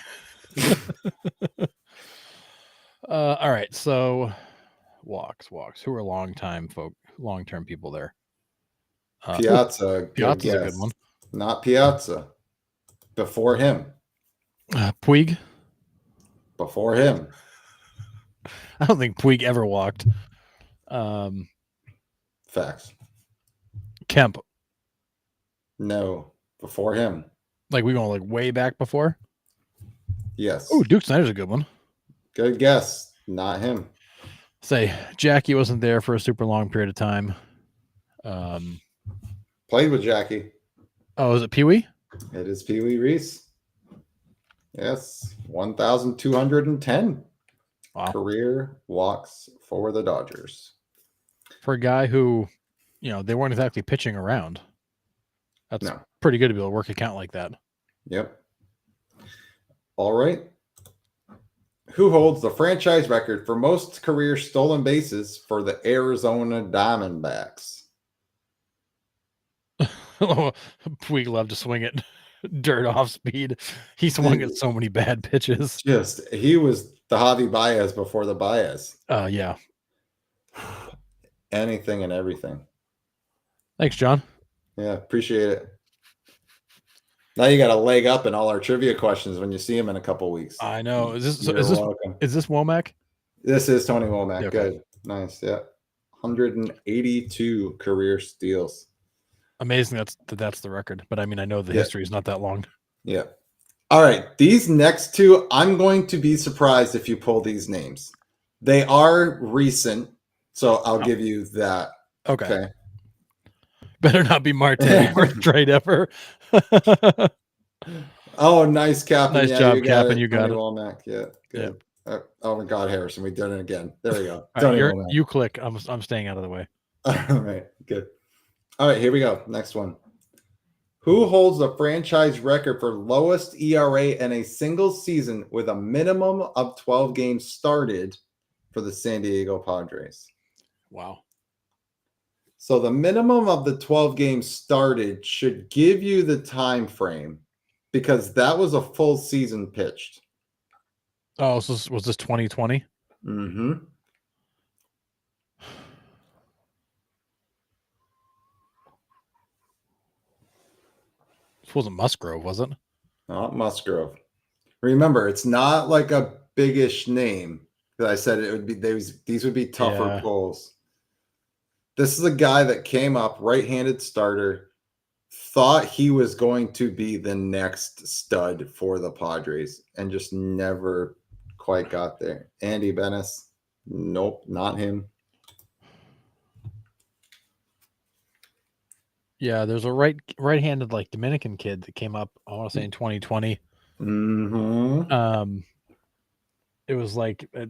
All right. So walks. Who are long-term people there? Piazza, good Piazza's a guess. good one. Not Piazza. Before him. Puig. Before him. I don't think Puig ever walked. Facts. Kemp. No. Before him. Like we going like way back before? Yes. Oh, Duke Snyder's a good one. Good guess. Not him. Say Jackie wasn't there for a super long period of time. Played with Jackie. Oh, is it Pee Wee? It is Pee Wee Reese. Yes. 1,210 Wow. career walks for the Dodgers. For a guy who, they weren't exactly pitching around. That's No. pretty good to be able to work a count like that. Yep. All right. Who holds the franchise record for most career stolen bases for the Arizona Diamondbacks? Puig loved to swing it dirt off speed. He swung at so many bad pitches. He was the Javi Baez before the Baez. Yeah. Anything and everything. Thanks, John. Yeah, appreciate it. Now you got a leg up in all our trivia questions when you see him in a couple weeks. I know. Is this welcome. Is this Womack? This is Tony Womack. Okay. Good. Nice. Yeah. 182 career steals. Amazing that's the record. But I mean, I know the history is not that long. Yeah. All right. These next two, I'm going to be surprised if you pull these names. They are recent, so I'll give you that. Okay. Better not be Marte. Worst trade ever. Oh, nice, Captain. Nice job, Captain. You got it. Womack. Yeah. Good. Yeah. Oh my God, Harrison, we did it again. There we go. Right, you click. I'm staying out of the way. All right. Good. All right, here we go. Next one. Who holds the franchise record for lowest ERA in a single season with a minimum of 12 games started for the San Diego Padres? Wow. So the minimum of the 12 games started should give you the time frame because that was a full season pitched. Oh, so was this 2020? Mm-hmm. This wasn't Musgrove, was it? Not Musgrove. Remember, it's not like a biggish name. That I said it would be these would be tougher pulls. This is a guy that came up, right-handed starter, thought he was going to be the next stud for the Padres, and just never quite got there. Andy Benes. Nope, not him. Yeah, there's a right-handed like Dominican kid that came up, I want to say in 2020. Mm-hmm. It was like a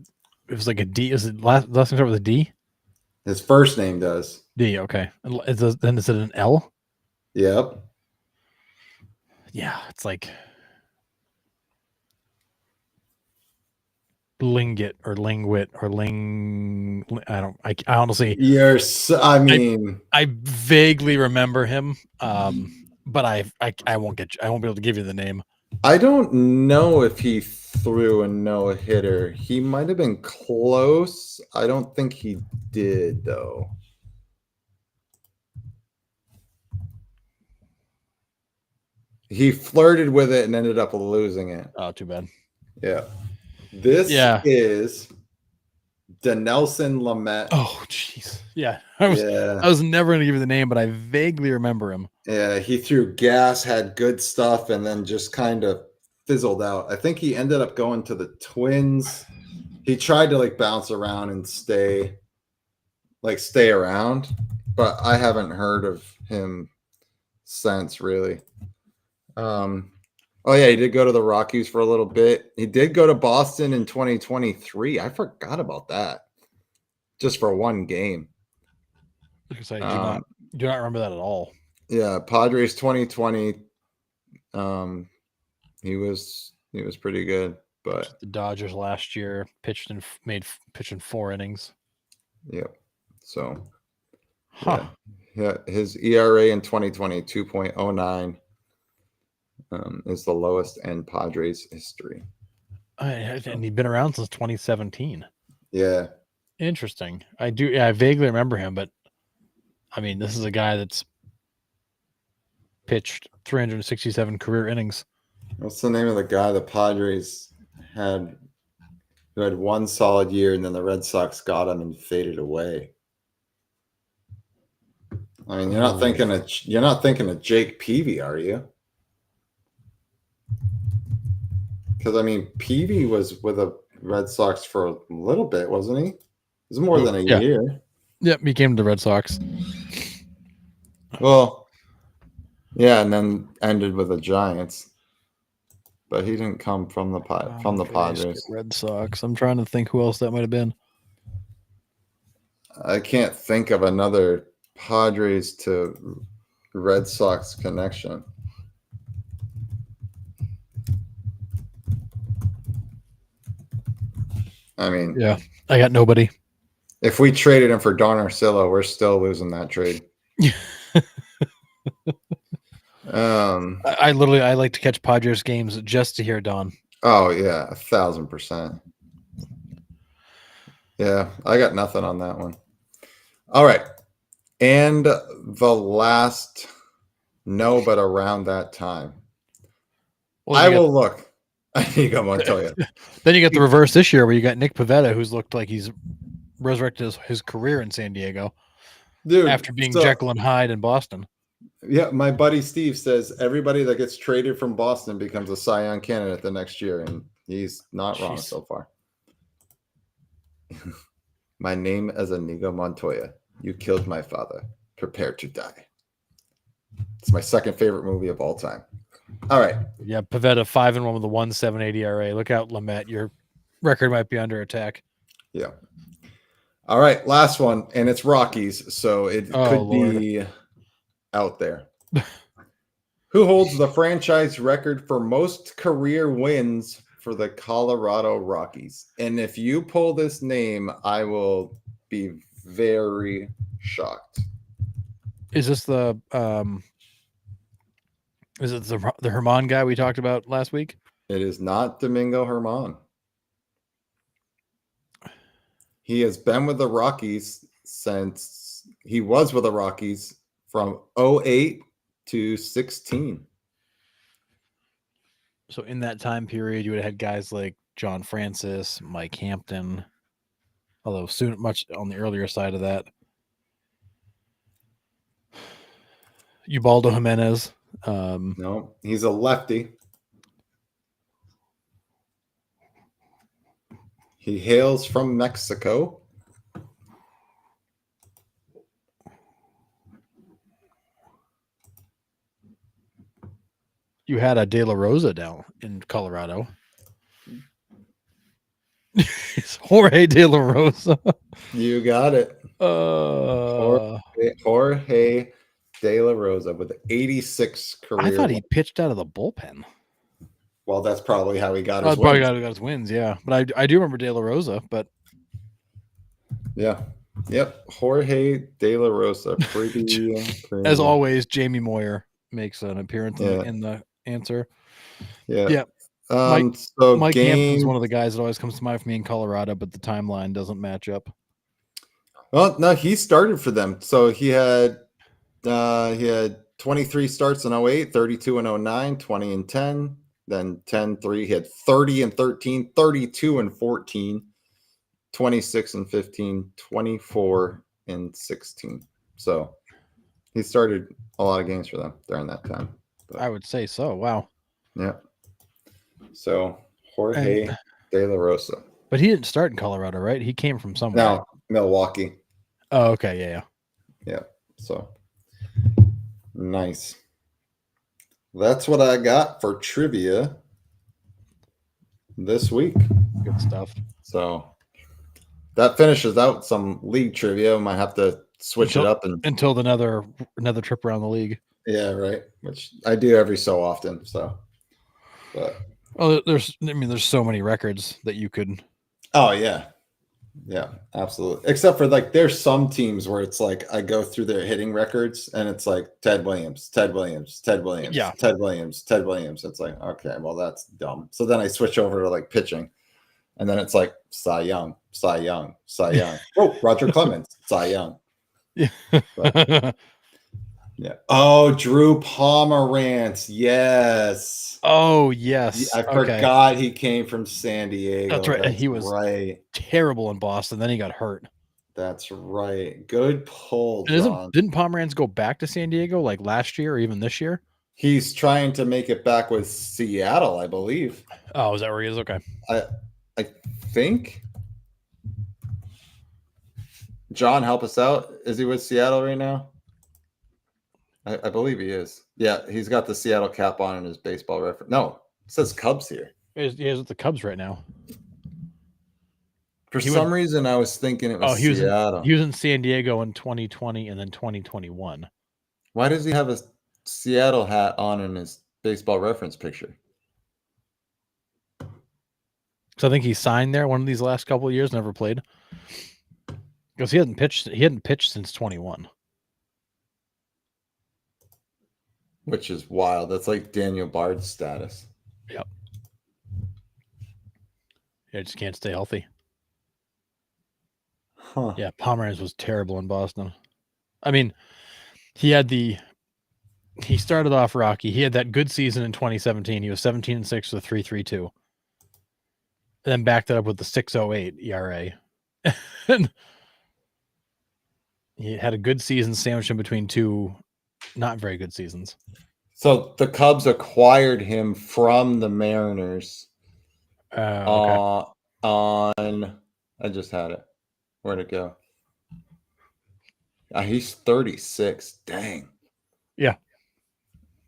D. Is it last name start with a D? His first name does. D, okay. Then is it an L? Yep. Yeah, it's like Lingit or Lingwit or I honestly I vaguely remember him. But I won't be able to give you the name. I don't know if he threw a no-hitter. He might have been close. I don't think he did, though. He flirted with it and ended up losing it. Oh, too bad. Yeah. This is Denelson Lamet. Oh, jeez. Yeah. I was never going to give you the name, but I vaguely remember him. Yeah, he threw gas, had good stuff, and then just kind of fizzled out. I think he ended up going to the Twins He tried to like bounce around and stay around, but I haven't heard of him since really. Oh yeah, he did go to the Rockies for a little bit. He did go to Boston in 2023. I forgot about that. Just for one game. Because I do not remember that at all. Yeah, Padres 2020. He was pretty good, but the Dodgers last year pitched in 4 innings. Yep. So Huh. yeah, his ERA in 2020 2.09 is the lowest in Padres history. And he'd been around since 2017. Yeah. Interesting. I vaguely remember him, but I mean, this is a guy that's pitched 367 career innings. What's the name of the guy the Padres had who had one solid year and then the Red Sox got him and faded away? I mean, you're not thinking of Jake Peavy, are you? Because I mean, Peavy was with the Red Sox for a little bit, wasn't he? It was more than a year. Yep, he came to the Red Sox. Well, yeah, and then ended with the Giants. But he didn't come from the Padres. Red Sox. I'm trying to think who else that might have been. I can't think of another Padres to Red Sox connection. I mean, yeah, I got nobody. If we traded him for Don Orsillo, we're still losing that trade. I like to catch Padres games just to hear Don. Oh yeah, 1,000%. Yeah, I got nothing on that one. All right, and the last, no, but around that time, I will look. Inigo Montoya. Then you got the reverse this year, where you got Nick Pivetta, who's looked like he's resurrected his career in San Diego, dude, after being Jekyll and Hyde in Boston. Yeah, my buddy Steve says everybody that gets traded from Boston becomes a Cy Young candidate the next year, and he's not wrong so far. My name is Inigo Montoya. You killed my father. Prepare to die. It's my second favorite movie of all time. All right. Yeah, Pivetta 5-1 with a 1.78 ERA. Look out, Lamet. Your record might be under attack. Yeah. All right, last one, and it's Rockies, so it could be out there. Who holds the franchise record for most career wins for the Colorado Rockies? And if you pull this name, I will be very shocked. Is this the is it the Herman guy we talked about last week? It is not Domingo Herman. He has been with the Rockies since he was with the Rockies from 08 to 16. So in that time period, you would have had guys like John Francis, Mike Hampton, although much on the earlier side of that. Ubaldo Jimenez. No, he's a lefty. He hails from Mexico. You had a De La Rosa down in Colorado. It's Jorge De La Rosa. You got it. Jorge De La Rosa with 86 career. I thought he pitched out of the bullpen. Well, that's probably how he got his wins. Probably got his wins, yeah. But I do remember De La Rosa, but yeah. Yep. Jorge De La Rosa. Pretty as always, Jamie Moyer makes an appearance in the answer. Yeah. Yeah. Mike Hampton's one of the guys that always comes to mind for me in Colorado, but the timeline doesn't match up. Well, no, he started for them. So he had 23 starts in 08, 32 in 09, 20 and 10, then 10-3. He had 30 and 13, 32 and 14, 26 and 15, 24 and 16. So he started a lot of games for them during that time. But I would say so. Wow. Yeah. So Jorge De La Rosa. But he didn't start in Colorado, right? He came from somewhere. No, Milwaukee. Oh, okay. Yeah. Yeah. So nice. That's what I got for trivia this week. Good stuff. So that finishes out some league trivia. I might have to switch it up until another trip around the league. Yeah, right. Which I do every so often. So, but there's so many records that you could. Oh yeah, yeah, absolutely. Except for like, there's some teams where it's like I go through their hitting records and it's like Ted Williams, Ted Williams, Ted Williams, Yeah. Ted Williams, Ted Williams. It's like, okay, well that's dumb. So then I switch over to like pitching, and then it's like Cy Young, Cy Young, Cy Young. Oh, Roger Clemens, Cy Young. Yeah. But, yeah. Oh, Drew Pomerantz. Yes. Oh, yes. I forgot he came from San Diego. That's right. He was terrible in Boston. Then he got hurt. That's right. Good pull, John. Didn't Pomerantz go back to San Diego like last year or even this year? He's trying to make it back with Seattle, I believe. Oh, is that where he is? Okay. I think. John, help us out. Is he with Seattle right now? I believe he is. Yeah, he's got the Seattle cap on in his baseball reference. No, it says Cubs here. He is with the Cubs right now. For some reason, I was thinking it was Seattle. He was in San Diego in 2020 and then 2021. Why does he have a Seattle hat on in his baseball reference picture? So I think he signed there one of these last couple of years, never played. Because he hadn't pitched since 21. Which is wild. That's like Daniel Bard's status. Yep. Yeah, just can't stay healthy. Huh. Yeah, Pomerantz was terrible in Boston. I mean, he started off rocky. He had that good season in 2017. He was 17-6 with 3.32. Then backed it up with the 6.08 ERA. And he had a good season sandwiched in between two not very good seasons. So the Cubs acquired him from the Mariners. Okay. I just had it. Where'd it go? He's 36. Dang. Yeah.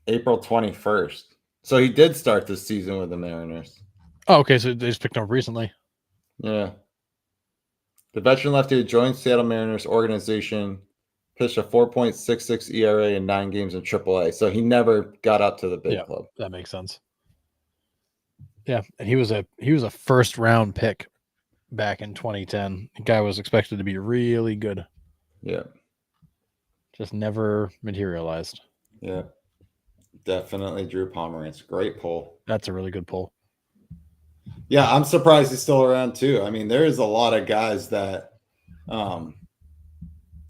April 21st. So he did start the season with the Mariners. Oh, okay. So they just picked him up recently. Yeah. The veteran lefty joined Seattle Mariners organization, pitched a 4.66 ERA in 9 games in AAA. So he never got up to the big club. That makes sense. Yeah, and he was a first round pick back in 2010. The guy was expected to be really good. Yeah. Just never materialized. Yeah. Definitely Drew Pomerantz. Great pull. That's a really good pull. Yeah, I'm surprised he's still around too. I mean, there is a lot of guys that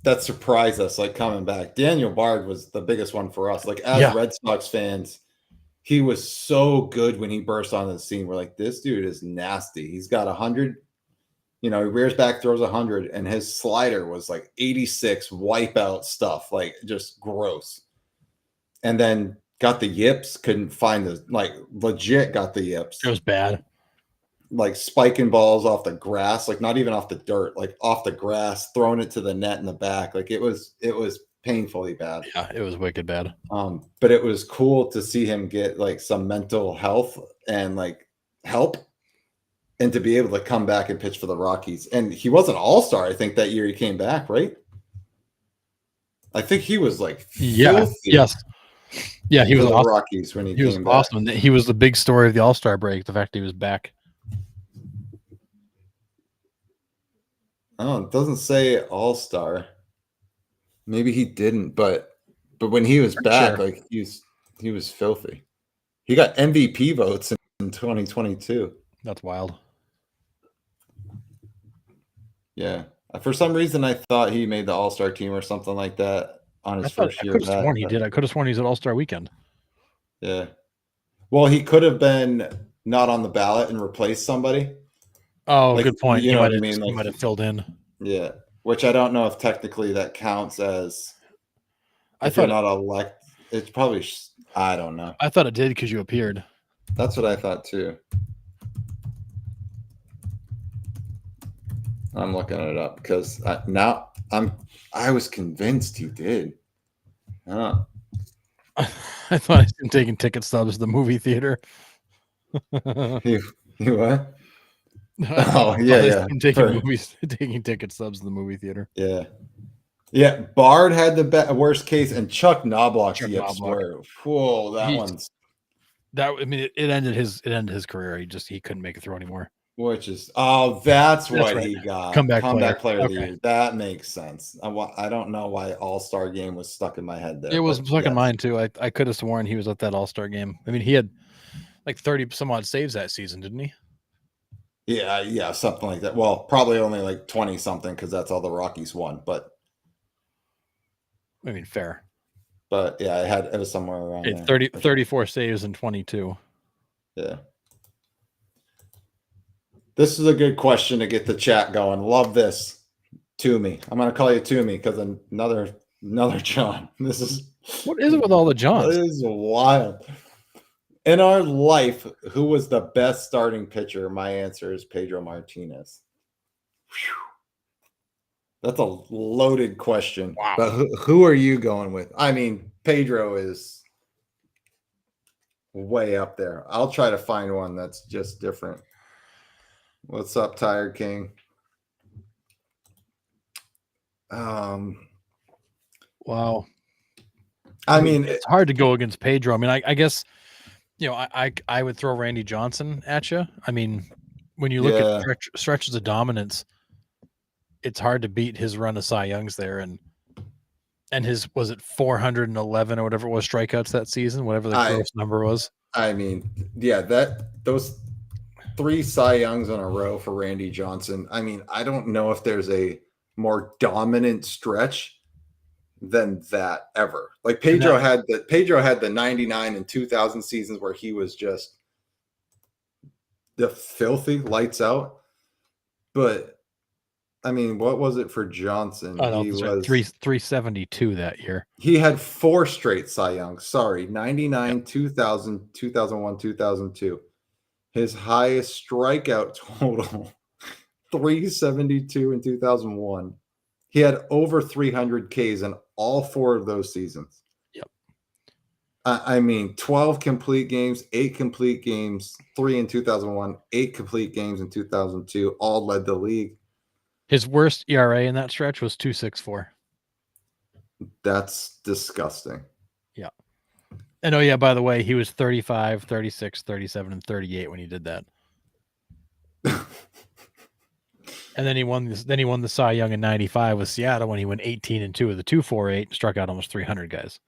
that surprise us, like coming back. Daniel Bard was the biggest one for us. Like as Red Sox fans, he was so good when he burst onto the scene. We're like, this dude is nasty. He's got 100, he rears back, throws 100, and his slider was like 86 wipeout stuff, like just gross. And then got the yips, couldn't find legit got the yips. It was bad. Like spiking balls off the grass, like not even off the dirt, like off the grass, throwing it to the net in the back. Like it was painfully bad. Yeah, it was wicked bad. But it was cool to see him get like some mental health and like help, and to be able to come back and pitch for the Rockies. And he was an all-star, I think, that year he came back, right? I think he was like yes. Yeah, he was the awesome. Rockies when he came back. Awesome. He was the big story of the All-Star break, the fact that he was back. Oh, it doesn't say all-star. Maybe he didn't, but when he was back, like he was filthy. He got MVP votes in 2022. That's wild. Yeah. For some reason, I thought he made the All-Star team or something like that on his first year. I could have sworn he did. I could have sworn he's at All-Star weekend. Yeah. Well, he could have been not on the ballot and replaced somebody. Oh, good point. You know what I mean? He might have filled in. Yeah. Which I don't know if technically that counts as. I thought not elected. It's probably. I don't know. I thought it did because you appeared. That's what I thought too. I'm looking it up because I was convinced he did. Huh. I thought he's been taking ticket stubs to the movie theater. You what? I Oh thought yeah, he's yeah. been taking ticket stubs to the movie theater. Yeah. Yeah, Bard had the worst case, and Chuck Knobloch's Chuck the Knobloch. swerve. Whoa, that He's one's I mean, it ended his career. He couldn't make it through anymore. which is that's That's what right. he got. Comeback player. Comeback player of the Okay. year. That makes sense. I don't know why All-Star game was stuck in my head there. It was But stuck in yes. mine too. I could have sworn he was at that All-Star game. I mean, he had like 30 some odd saves that season, didn't he? Yeah, something like that. Well, probably only like 20 something because that's all the Rockies won. But I mean, fair. yeah, it was somewhere around there. 34 saves in 22. Yeah. This is a good question to get the chat going. Love this. Toomey. I'm gonna call you Toomey because another John. This is What is it with all the Johns? This is wild. In our life, who was the best starting pitcher? My answer is Pedro Martinez. Whew. That's a loaded question. Wow. But who are you going with? I mean, Pedro is way up there. I'll try to find one that's just different. What's up, Tired King? Wow. I mean, it's hard to go against Pedro. I mean, I guess, you know, I would throw Randy Johnson at you. I mean, when you look at stretches of dominance, it's hard to beat his run of Cy Youngs there, and his, was it 411 or whatever it was, strikeouts that season, whatever the gross number was. I mean, yeah, those 3 Cy Youngs in a row for Randy Johnson. I mean, I don't know if there's a more dominant stretch than that ever. Like Pedro had the 99 and 2000 seasons where he was just the filthy lights out. But I mean, what was it for Johnson? Oh, no, he was 372 that year. He had 4 straight Cy Youngs. Sorry, 99, 2000, 2001, 2002. His highest strikeout total, 372 in 2001. He had over 300 Ks in all 4 of those seasons. Yep. I mean, 12 complete games, 8 complete games, 3 in 2001, 8 complete games in 2002, all led the league. His worst ERA in that stretch was 2.64. That's disgusting. Yeah. And oh yeah, by the way, he was 35, 36, 37, and 38 when he did that. And then he won the Cy Young in 95 with Seattle when he went 18-2 with a 2.48, struck out almost 300 guys.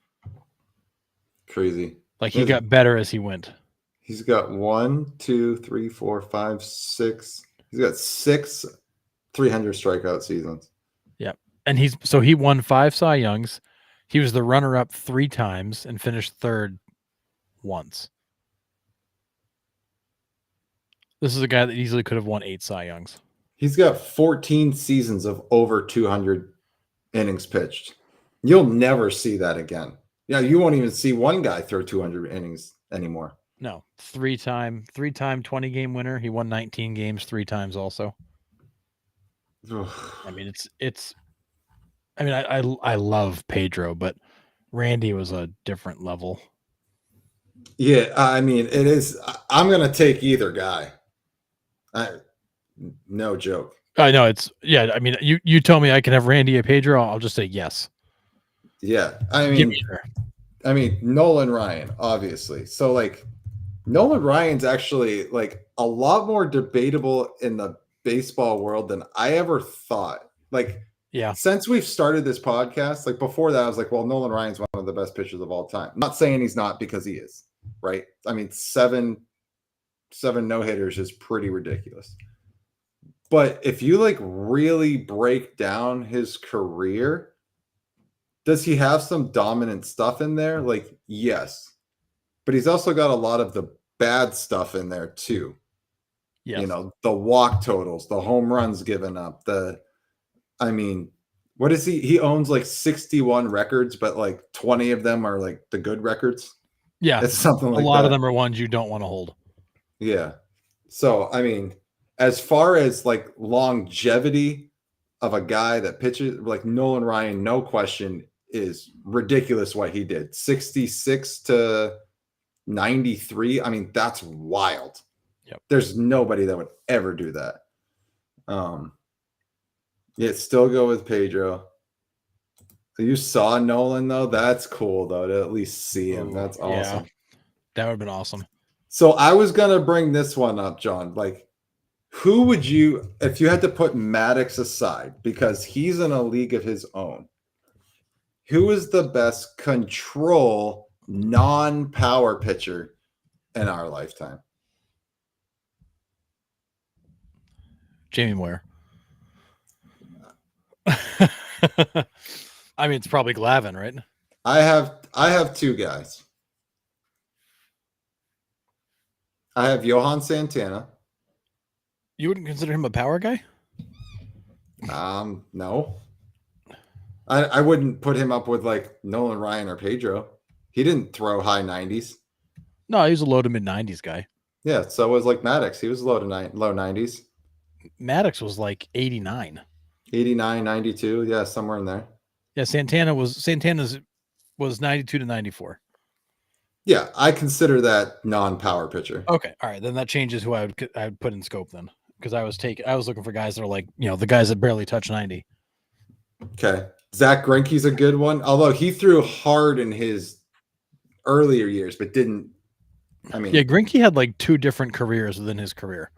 Crazy. Like he got better as he went. He's got 1, 2, 3, 4, 5, 6. He's got 6 300 strikeout seasons. Yep. And he won 5 Cy Youngs. He was the runner-up 3 times and finished 3rd once. This is a guy that easily could have won 8 Cy Youngs. He's got 14 seasons of over 200 innings pitched. You'll never see that again. Yeah, you won't even see one guy throw 200 innings anymore. No, 3-time 20-game winner. He won 19 games 3 times also. I mean, it's. I mean, I love Pedro, but Randy was a different level. Yeah, I mean, it is. I'm gonna take either guy. No joke. I know it's. Yeah, I mean, you tell me I can have Randy or Pedro, I'll just say yes. Yeah, I mean, Nolan Ryan, obviously. So like, Nolan Ryan's actually like a lot more debatable in the baseball world than I ever thought. Like, yeah, since we've started this podcast, like before that, I was like, well, Nolan Ryan's one of the best pitchers of all time. I'm not saying he's not, because he is, right? I mean, seven no-hitters is pretty ridiculous. But if you like really break down his career, does he have some dominant stuff in there? Like, yes. But he's also got a lot of the bad stuff in there too. Yes. You know, the walk totals, the home runs given up, I mean, what is he? He owns like 61 records, but like 20 of them are like the good records. Yeah. It's something like that. A lot of them are ones you don't want to hold. Yeah. So, I mean, as far as like longevity of a guy that pitches, like Nolan Ryan, no question, is ridiculous what he did. 66 to 93. I mean, that's wild. Yep. There's nobody that would ever do that. Yeah, still go with Pedro. You saw Nolan though. That's cool though to at least see him. That's awesome. Yeah, that would have been awesome. So I was gonna bring this one up, John. Like, who would you, if you had to put Maddox aside because he's in a league of his own? Who is the best control non-power pitcher in our lifetime? Jamie Moyer. I mean, it's probably Glavine, right? I have two guys. I have Johan Santana. You wouldn't consider him a power guy? No. I wouldn't put him up with like Nolan Ryan or Pedro. He didn't throw high 90s. No, he was a low to mid 90s guy. Yeah, so was like Maddox. He was low 90s. Maddox was like 89. 89, 92. Yeah, somewhere in there. Yeah, Santana's was 92 to 94. Yeah, I consider that non-power pitcher. Okay, all right, then that changes who I would put in scope then, because I was looking for guys that are like, the guys that barely touch 90. Okay, Zach Greinke's a good one, although he threw hard in his earlier years, but didn't. I mean, yeah, Greinke had like two different careers within his career.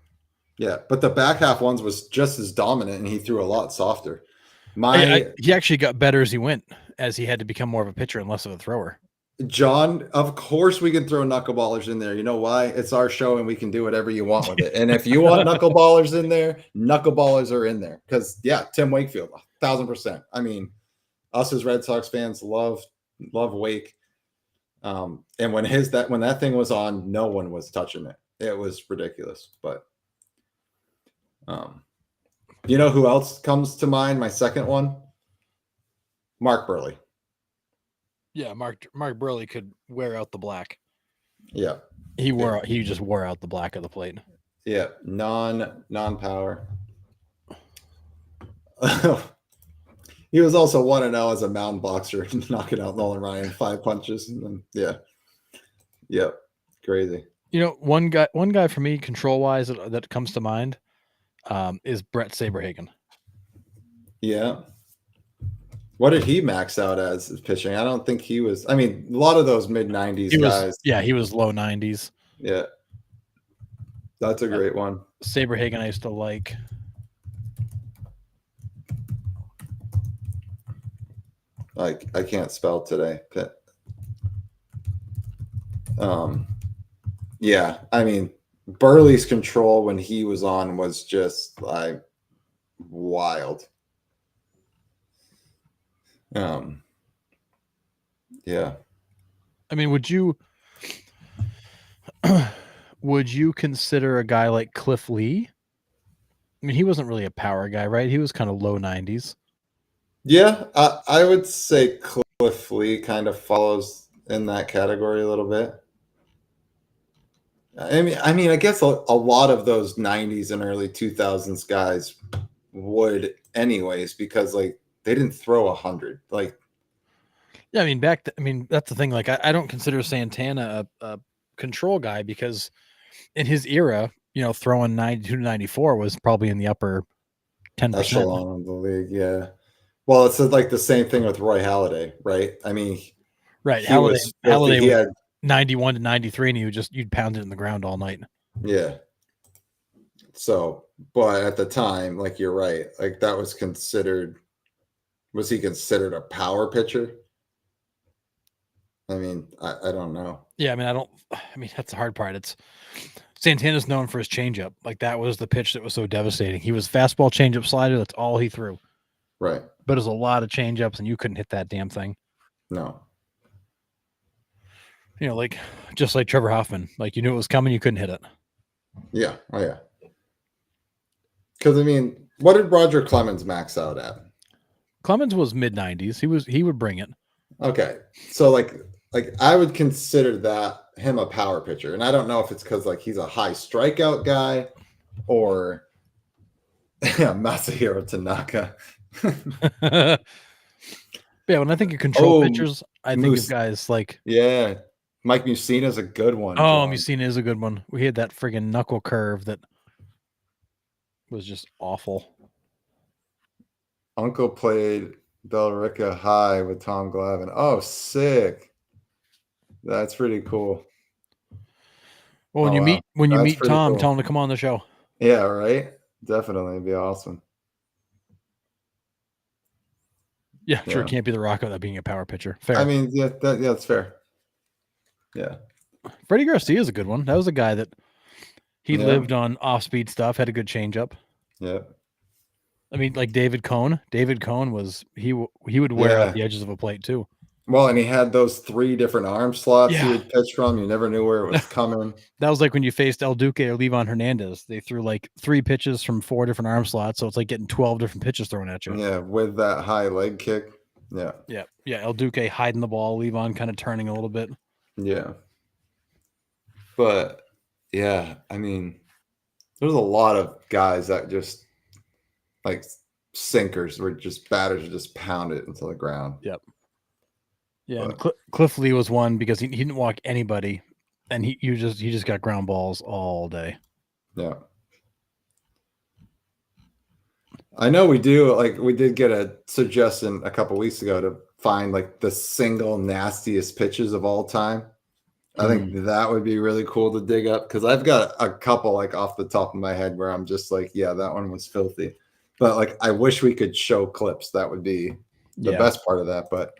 Yeah, but the back half ones was just as dominant, and he threw a lot softer. He actually got better as he went, as he had to become more of a pitcher and less of a thrower. John, of course we can throw knuckleballers in there. You know why? It's our show and we can do whatever you want with it. And if you want knuckleballers in there, knuckleballers are in there. Because Tim Wakefield, 1,000%. I mean, us as Red Sox fans love Wake. And when that thing was on, no one was touching it. It was ridiculous. But you know who else comes to mind? My second one, Mark Burley. Yeah, Mark Burley could wear out the black. Yeah. He just wore out the black of the plate. Yeah, non-power. He was also 1-0 as a mound boxer, knocking out Nolan Ryan 5 punches. And then, yep, crazy. One guy for me, control-wise, that comes to mind is Brett Saberhagen. Yeah. What did he max out as pitching? I don't think he was. I mean, a lot of those mid-90s guys. He was low 90s. Yeah. That's a great one. Saberhagen I used to like. Like, I can't spell today. Yeah, I mean, Burley's control when he was on was just like wild. Yeah. I mean, would you consider a guy like Cliff Lee? I mean, he wasn't really a power guy, right? He was kind of low 90s. Yeah, I would say Cliff Lee kind of follows in that category a little bit. I mean, I guess a lot of those 90s and early 2000s guys would anyways, because like they didn't throw 100. Like, yeah, I mean, that's the thing. Like, I don't consider Santana a control guy because in his era, throwing 92 to 94 was probably in the upper 10%. Echelon of the league, yeah. Well, it's like the same thing with Roy Halladay, right? I mean, right. Halladay had 91 to 93, and you'd pound it in the ground all night. Yeah. So, but at the time, like you're right, like that was considered. Was he considered a power pitcher? I mean, I don't know. Yeah, I mean, that's the hard part. It's Santana's known for his changeup. Like that was the pitch that was so devastating. He was fastball, changeup, slider. That's all he threw. Right. But it was a lot of changeups, and you couldn't hit that damn thing. No. Like just like Trevor Hoffman. Like you knew it was coming, you couldn't hit it. Yeah. Oh yeah. Because I mean, what did Roger Clemens max out at? Clemens was mid 90s. He would bring it. Okay. So like I would consider him a power pitcher. And I don't know if it's because like he's a high strikeout guy or Yeah, Masahiro Tanaka. Yeah, when I think of control Oh, pitchers, I think of Moose. guys like, Yeah. Mike Mussina's a good one, oh, John. Mussina is a good one. We had that friggin' knuckle curve that was just awful. Uncle played Bellerica High with Tom Glavine. Oh, sick. That's pretty cool. Well, Oh, wow. when you That's meet pretty Tom, tell cool. him to come on the show. Yeah, right? Definitely. It'd be awesome. Yeah, sure. Yeah. Can't be the Rock without being a power pitcher. I Fair. mean, yeah, that's fair. Yeah. Freddie Garcia is a good one. That was a guy that he Yeah. lived on off speed stuff, had a good changeup. Yeah. I mean, like David Cohn. David Cohn was he would wear out Yeah. the edges of a plate too. Well, and he had those 3 different arm slots he Yeah, would pitch from. You never knew where it was coming. that was like when you faced El Duque or Levon Hernandez. They threw like 3 pitches from 4 different arm slots, so it's like getting 12 different pitches thrown at you. Yeah, with that high leg kick. Yeah. Yeah. El Duque hiding the ball, Levon kind of turning a little bit. Yeah. But yeah, I mean, there's a lot of guys that just like sinkers where just batters just pound it into the ground. Yep. Yeah, and But Cliff Lee was one because he didn't walk anybody, and he just got ground balls all day. yeah. I know we did get a suggestion a couple weeks ago to find like the single nastiest pitches of all time. I think that would be really cool to dig up because I've got a couple like off the top of my head where I'm just like, yeah, that one was filthy. But like, I wish we could show clips. That would be the best part of that. But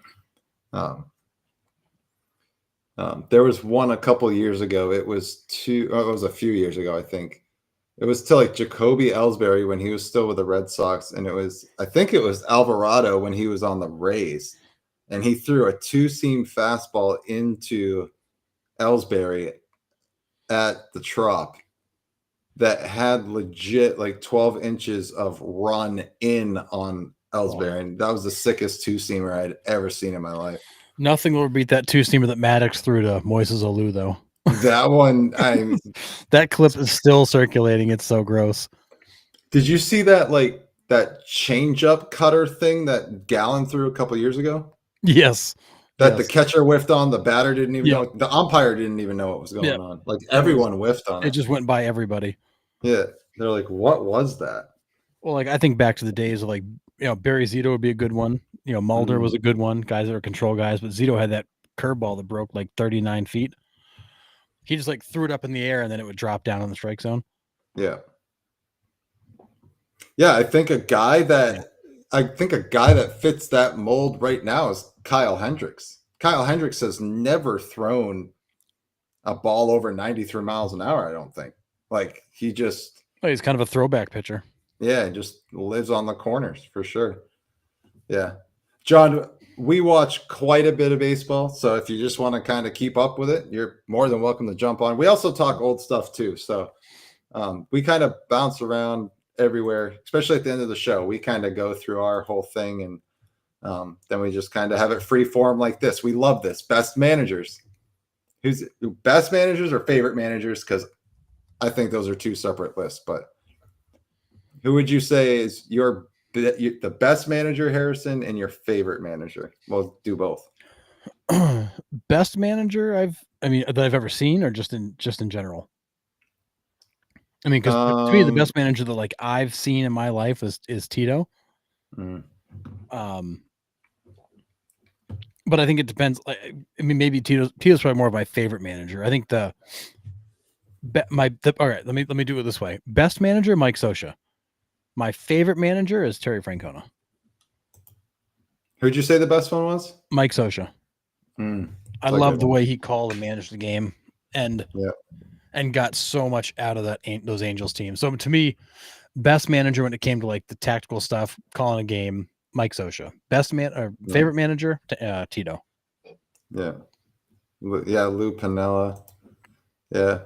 there was one a couple years ago. It was a few years ago, I think. It was to like Jacoby Ellsbury when he was still with the Red Sox, and I think it was Alvarado when he was on the Rays, and he threw a 2-seam fastball into Ellsbury at the Trop that had legit like 12 inches of run in on Ellsbury, and that was the sickest 2-seamer I'd ever seen in my life. Nothing will beat that 2-seamer that Maddox threw to Moises Alou, though. That one, that clip is still circulating. It's so gross. Did you see that that change-up cutter thing that Gallen threw a couple years ago? Yes. That the catcher whiffed on, the batter didn't even know, the umpire didn't even know what was going on. Like everyone whiffed on it. It just went by everybody. Yeah. They're like, what was that? Well, like I think back to the days of like, Barry Zito would be a good one. Mulder was a good one. Guys that are control guys, but Zito had that curveball that broke like 39 feet. He just like threw it up in the air and then it would drop down on the strike zone. Yeah. Yeah, I think a guy that fits that mold right now is Kyle Hendricks. Kyle Hendricks has never thrown a ball over 93 miles an hour, I don't think. Like he's kind of a throwback pitcher. Yeah, just lives on the corners for sure. Yeah. John, we watch quite a bit of baseball, so if you just want to kind of keep up with it, you're more than welcome to jump on. We also talk old stuff too, so we kind of bounce around everywhere, especially at the end of the show. We kind of go through our whole thing, and then we just kind of have it free form like this. We love this. Best managers. Who's best managers or favorite managers? Because I think those are 2 separate lists. But who would you say is the best manager, Harrison, and your favorite manager? We'll do both. Best manager that I've ever seen, or just in general? I mean, because to me, the best manager that like I've seen in my life is Tito. But I think it depends. Maybe Tito's probably more of my favorite manager. I think all right. Let me do it this way. Best manager, Mike Scioscia. My favorite manager is Terry Francona. Who'd you say the best one was? Mike Scioscia. I love the way he called and managed the game, and got so much out of those Angels teams. So to me, best manager when it came to like the tactical stuff, calling a game, Mike Scioscia. Favorite manager, Tito. Yeah. Lou Piniella. Yeah.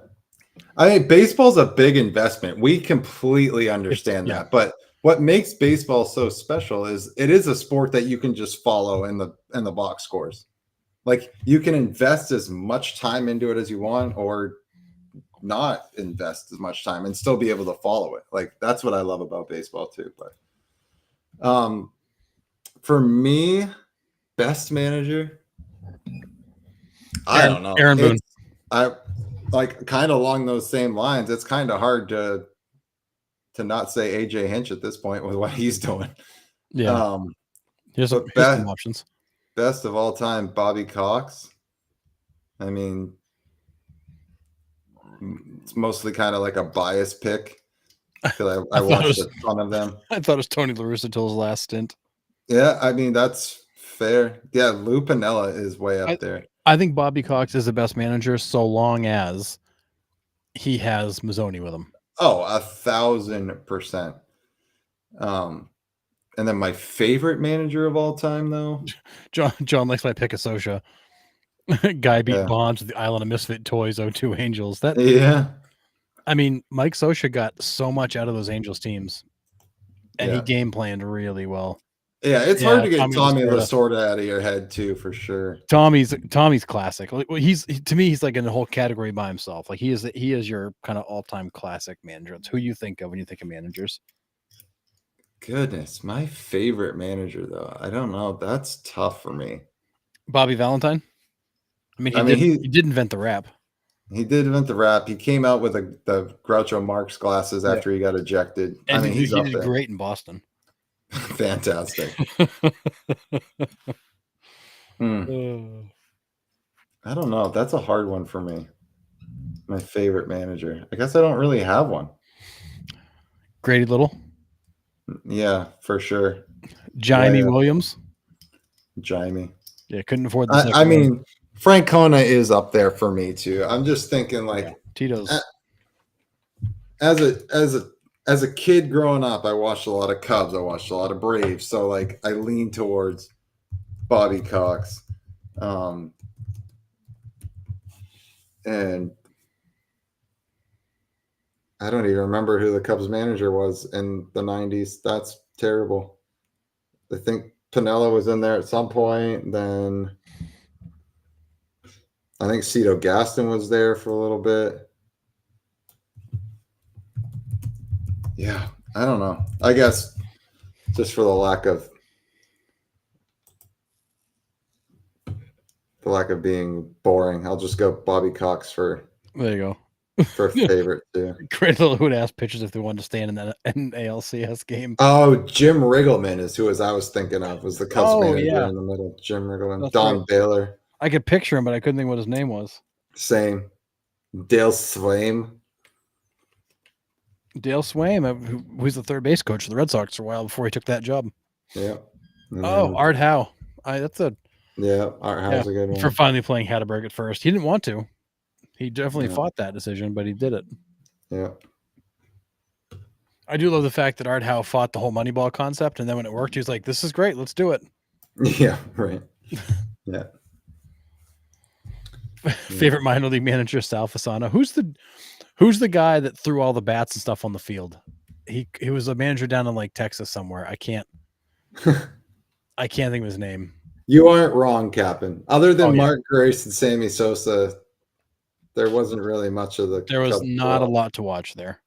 I mean, baseball's a big investment. We completely understand that. But what makes baseball so special is it is a sport that you can just follow in the box scores. Like you can invest as much time into it as you want, or not invest as much time and still be able to follow it. Like that's what I love about baseball too. But for me, best manager, I don't know. Aaron Boone. I like kind of along those same lines. It's kind of hard to not say AJ Hinch at this point with what he's doing. Yeah. Here's some options. Best of all time, Bobby Cox. I mean, it's mostly kind of like a bias pick because I watched a ton of them. I thought it was Tony La Russa till his last stint. Yeah, I mean, that's fair. Yeah, Lou Piniella is way up there. I think Bobby Cox is the best manager so long as he has Mazzoni with him. Oh, 1,000%. And then my favorite manager of all time, though, John likes my pick of Sosha. Guy beat Bonds with the Island of Misfit Toys 02 Angels. I mean, Mike Sosha got so much out of those Angels teams, and he game planned really well. Yeah, it's hard to get Tommy Lasorda out of your head too, for sure. Tommy's classic. He's to me, he's like in a whole category by himself. Like he is your kind of all-time classic manager. It's who you think of when you think of managers. Goodness, my favorite manager though. I don't know. That's tough for me. Bobby Valentine. I mean, he did invent the rap. He did invent the rap. He came out with the Groucho Marx glasses after he got ejected. And I mean, he did great in Boston. Fantastic. I don't know. That's a hard one for me. My favorite manager. I guess I don't really have one. Grady Little. Yeah, for sure. Jaime Williams. Jaime. Yeah, couldn't afford the I mean, Francona is up there for me too. I'm just thinking like Tito's. As a kid growing up, I watched a lot of Cubs. I watched a lot of Braves. So like I lean towards Bobby Cox. And I don't even remember who the Cubs manager was in the 90s. That's terrible. I think Piniella was in there at some point. Then I think Cito Gaston was there for a little bit. Yeah, I don't know. I guess just for the lack of being boring, I'll just go Bobby Cox for. There you go. For favorite too. Great little who'd ask pitchers if they wanted to stand in that ALCS game. Oh, Jim Riggleman is who I was thinking of. Was the Cubs manager in the middle? Jim Riggleman. That's Don Baylor. I could picture him, but I couldn't think what his name was. Same. Dale Swaim. Dale Swaim, who's the third base coach of the Red Sox for a while before he took that job. Yeah. Art Howe. Art Howe's a good one. For finally playing Hatterberg at first. He didn't want to. He definitely fought that decision, but he did it. Yeah. I do love the fact that Art Howe fought the whole Moneyball concept, and then when it worked, he was like, "This is great. Let's do it." Yeah, right. Yeah. Favorite minor league manager, Sal Fasano. Who's the guy that threw all the bats and stuff on the field? He was a manager down in like Texas somewhere. I can't think of his name. You aren't wrong, Captain. Other than Mark Grace and Sammy Sosa, there wasn't really much of the. There was not a lot to watch there.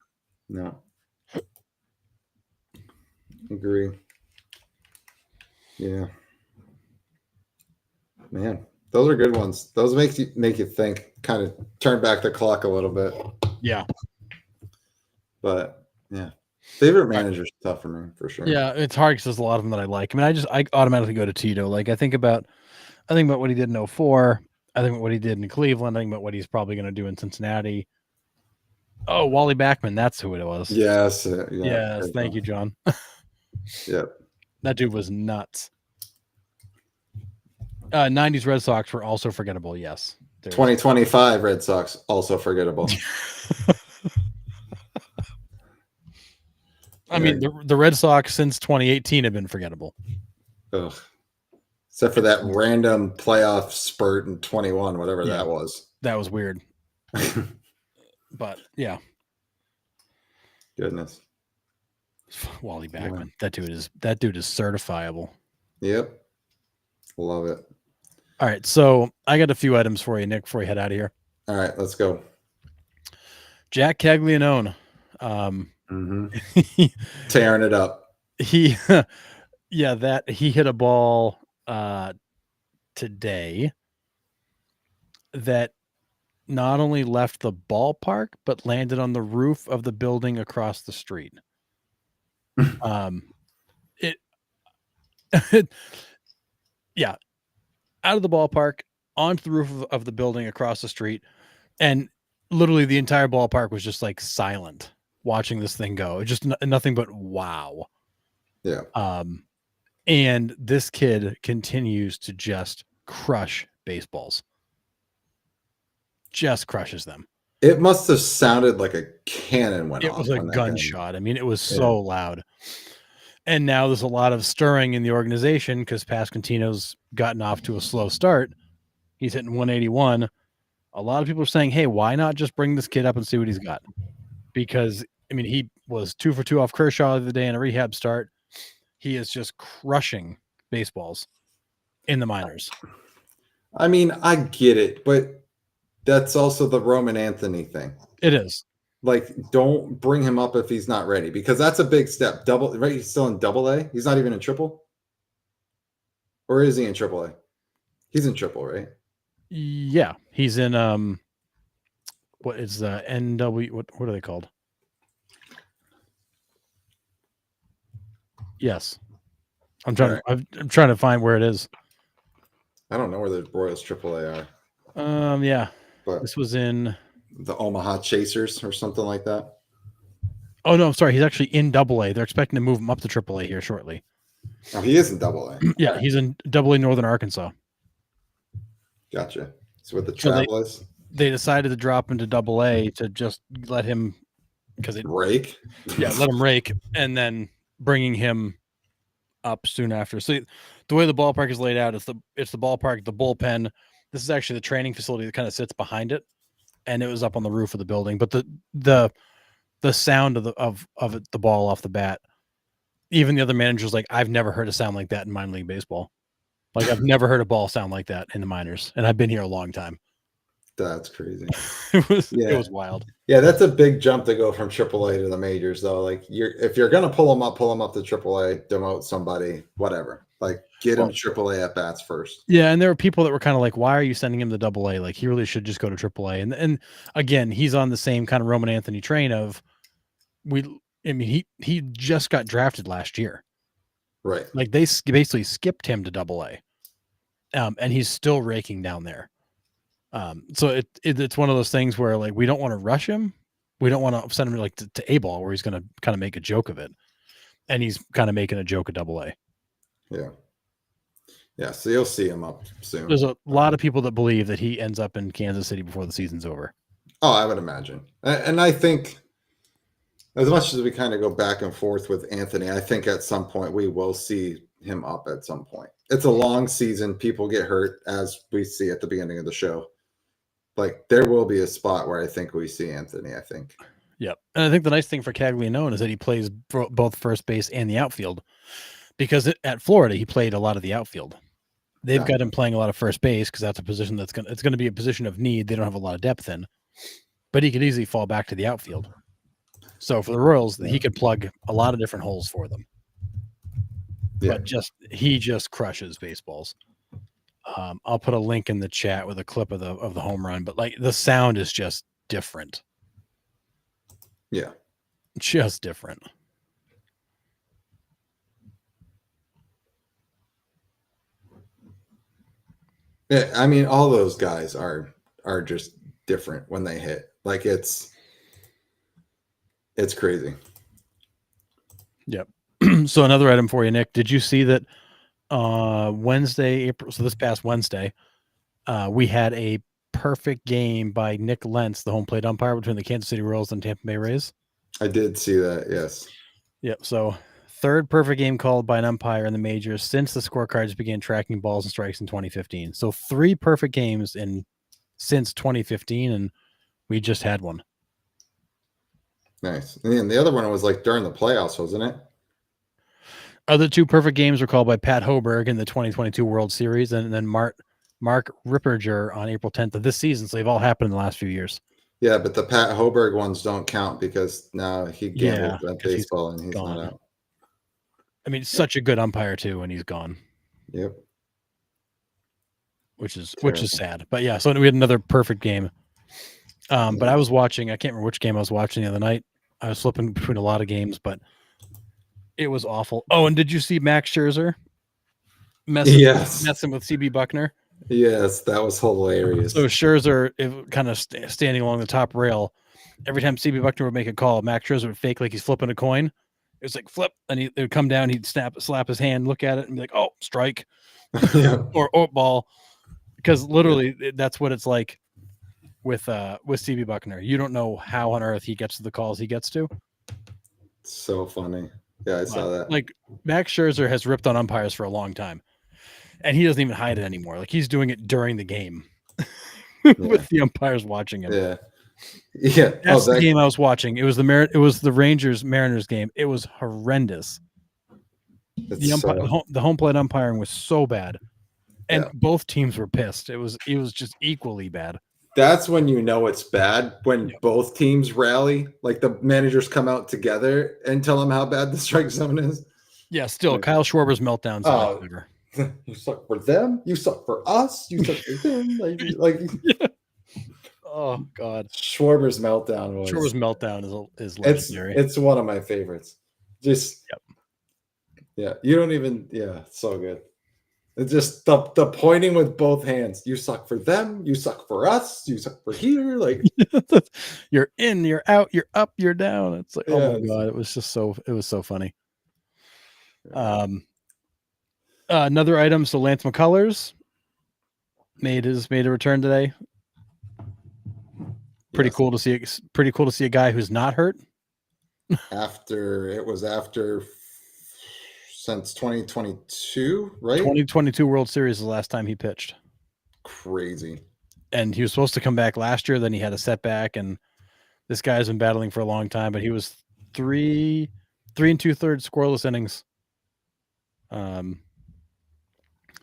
No. Agree. Yeah. Man, those are good ones. Those make you think, kind of turn back the clock a little bit. Yeah. But yeah. Favorite manager is tough for me, for sure. Yeah, it's hard because there's a lot of them that I like. I mean, I automatically go to Tito. Like I think about what he did in 2004. I think about what he did in Cleveland. I think about what he's probably going to do in Cincinnati. Oh, Wally Backman. That's who it was. Yes. Yes. Thank you, John. Yep. That dude was nuts. 90s Red Sox were also forgettable. Yes. 2025 Red Sox also forgettable. I mean, the Red Sox since 2018 have been forgettable. Ugh. Except for that random playoff spurt in 21, whatever that was. That was weird. But, yeah. Goodness. Wally Backman. Yeah. That dude is certifiable. Yep. Love it. All right. So I got a few items for you, Nick, before we head out of here. All right. Let's go. Jack Caglianone. Tearing it up. He yeah, that he hit a ball today that not only left the ballpark but landed on the roof of the building across the street. It yeah, out of the ballpark onto the roof of the building across the street, and literally the entire ballpark was just like silent watching this thing go. Just nothing but wow. Yeah. And this kid continues to just crush baseballs. Just crushes them. It must have sounded like a cannon went off. It was a gunshot. I mean, it was so loud. And now there's a lot of stirring in the organization because Pasquantino's gotten off to a slow start. He's hitting 181. A lot of people are saying, hey, why not just bring this kid up and see what he's got? Because, I mean, he was 2 for 2 off Kershaw the other day in a rehab start. He is just crushing baseballs in the minors. I mean, I get it, but that's also the Roman Anthony thing. It is. Like, don't bring him up if he's not ready, because that's a big step. Right? He's still in AA. He's not even in triple. Or is he in AAA? He's in triple, right? Yeah, he's in what is the NW? What are they called? Yes, I'm trying. I'm trying to find where it is. I don't know where the Royals AAA are. Yeah, but this was in the Omaha Chasers or something like that. Oh no, I'm sorry. He's actually in AA. They're expecting to move him up to AAA here shortly. Oh, he is in AA. Yeah, he's in AA Northern Arkansas. Gotcha. So with the Travelers, they decided to drop him to AA to just let him rake. Yeah, let him rake, and then bringing him up soon after. So the way the ballpark is laid out, it's the ballpark, the bullpen. This is actually the training facility that kind of sits behind it, and it was up on the roof of the building. But the sound of the ball off the bat, even the other managers like, I've never heard a sound like that in minor league baseball. Like I've never heard a ball sound like that in the minors, and I've been here a long time. That's crazy. It was wild. Yeah, that's a big jump to go from AAA to the majors, though. Like if you're gonna pull them up to AAA, demote somebody, whatever. Like get him AAA at bats first. Yeah, and there were people that were kind of like, "Why are you sending him to AA? Like he really should just go to AAA." And again, he's on the same kind of Roman Anthony train of he just got drafted last year, right? Like they basically skipped him to AA, and he's still raking down there. So it's one of those things where like we don't want to rush him, we don't want to send him like to A ball where he's going to kind of make a joke of it, and he's kind of making a joke of AA. Yeah. So you'll see him up soon. There's a lot of people that believe that he ends up in Kansas City before the season's over. Oh, I would imagine, and I think as much as we kind of go back and forth with Anthony, I think at some point we will see him up at some point. It's a long season. People get hurt, as we see at the beginning of the show. Like there will be a spot where I think we see Anthony. I think. Yep, and I think the nice thing for Caglianone is that he plays both first base and the outfield, because at Florida he played a lot of the outfield. They've got him playing a lot of first base because that's a position it's going to be a position of need. They don't have a lot of depth in, but he could easily fall back to the outfield. So for the Royals, he could plug a lot of different holes for them. Yeah. But he just crushes baseballs. I'll put a link in the chat with a clip of the home run, but like the sound is just different. Yeah. Just different. Yeah, I mean, all those guys are just different when they hit. Like it's crazy. Yep. So another item for you, Nick. Did you see that Wednesday, April? So this past Wednesday, we had a perfect game by Nick Lentz, the home plate umpire between the Kansas City Royals and Tampa Bay Rays. I did see that. Yes. Yep. So third perfect game called by an umpire in the majors since the scorecards began tracking balls and strikes in 2015. So 3 perfect games since 2015, and we just had one. Nice. And the other one was like during the playoffs, wasn't it? Other 2 perfect games were called by Pat Hoberg in the 2022 World Series, and then Mark Ripperger on April 10th of this season. So they've all happened in the last few years. Yeah, but the Pat Hoberg ones don't count because now he Yeah, gambled at because he's baseball and he's not gone. out. I mean, such a good umpire too, and he's gone, Yep. which is Terrible. sad. But yeah, so we had another perfect game. But Yeah. I was watching. I can't remember which game I was watching the other night. I was flipping between a lot of games, but it was awful. Oh, and did you see Max Scherzer messing Yes. with CB Buckner? Yes, that was hilarious. So Scherzer, kind of standing along the top rail, every time CB Buckner would make a call, Max Scherzer would fake like he's flipping a coin. It was like flip, and it would come down. He'd slap his hand, look at it, and be like, "Oh, strike," Yeah. or "Oh, ball," because literally that's what it's like with CB Buckner. You don't know how on earth he gets to the calls he gets to. So funny. Yeah, I saw that. Like Max Scherzer has ripped on umpires for a long time, and he doesn't even hide it anymore. Like he's doing it during the game with the umpires watching him. Yeah. Yeah. That's the game I was watching. It was the Rangers Mariners game. It was horrendous. The home plate umpiring was so bad, and both teams were pissed. It was just equally bad. That's when you know it's bad, when both teams rally, like the managers come out together and tell them how bad the strike zone is. Yeah, still like, Kyle Schwarber's meltdowns. You suck for them. You suck for us. You suck for them. Like yeah. Oh God, Schwarber's meltdown is legendary. It's one of my favorites. Just yeah, you don't even so good. It's just the pointing with both hands. You suck for them. You suck for us. You suck for here. Like you're in, you're out, you're up, you're down. It's like oh my God, it was so funny. Another item. So Lance McCullers made a return today. Pretty cool to see. Pretty cool to see a guy who's not hurt. After since 2022, right? 2022 World Series is the last time he pitched. Crazy. And he was supposed to come back last year. Then he had a setback, and this guy's been battling for a long time. But he was 3 2/3 scoreless innings.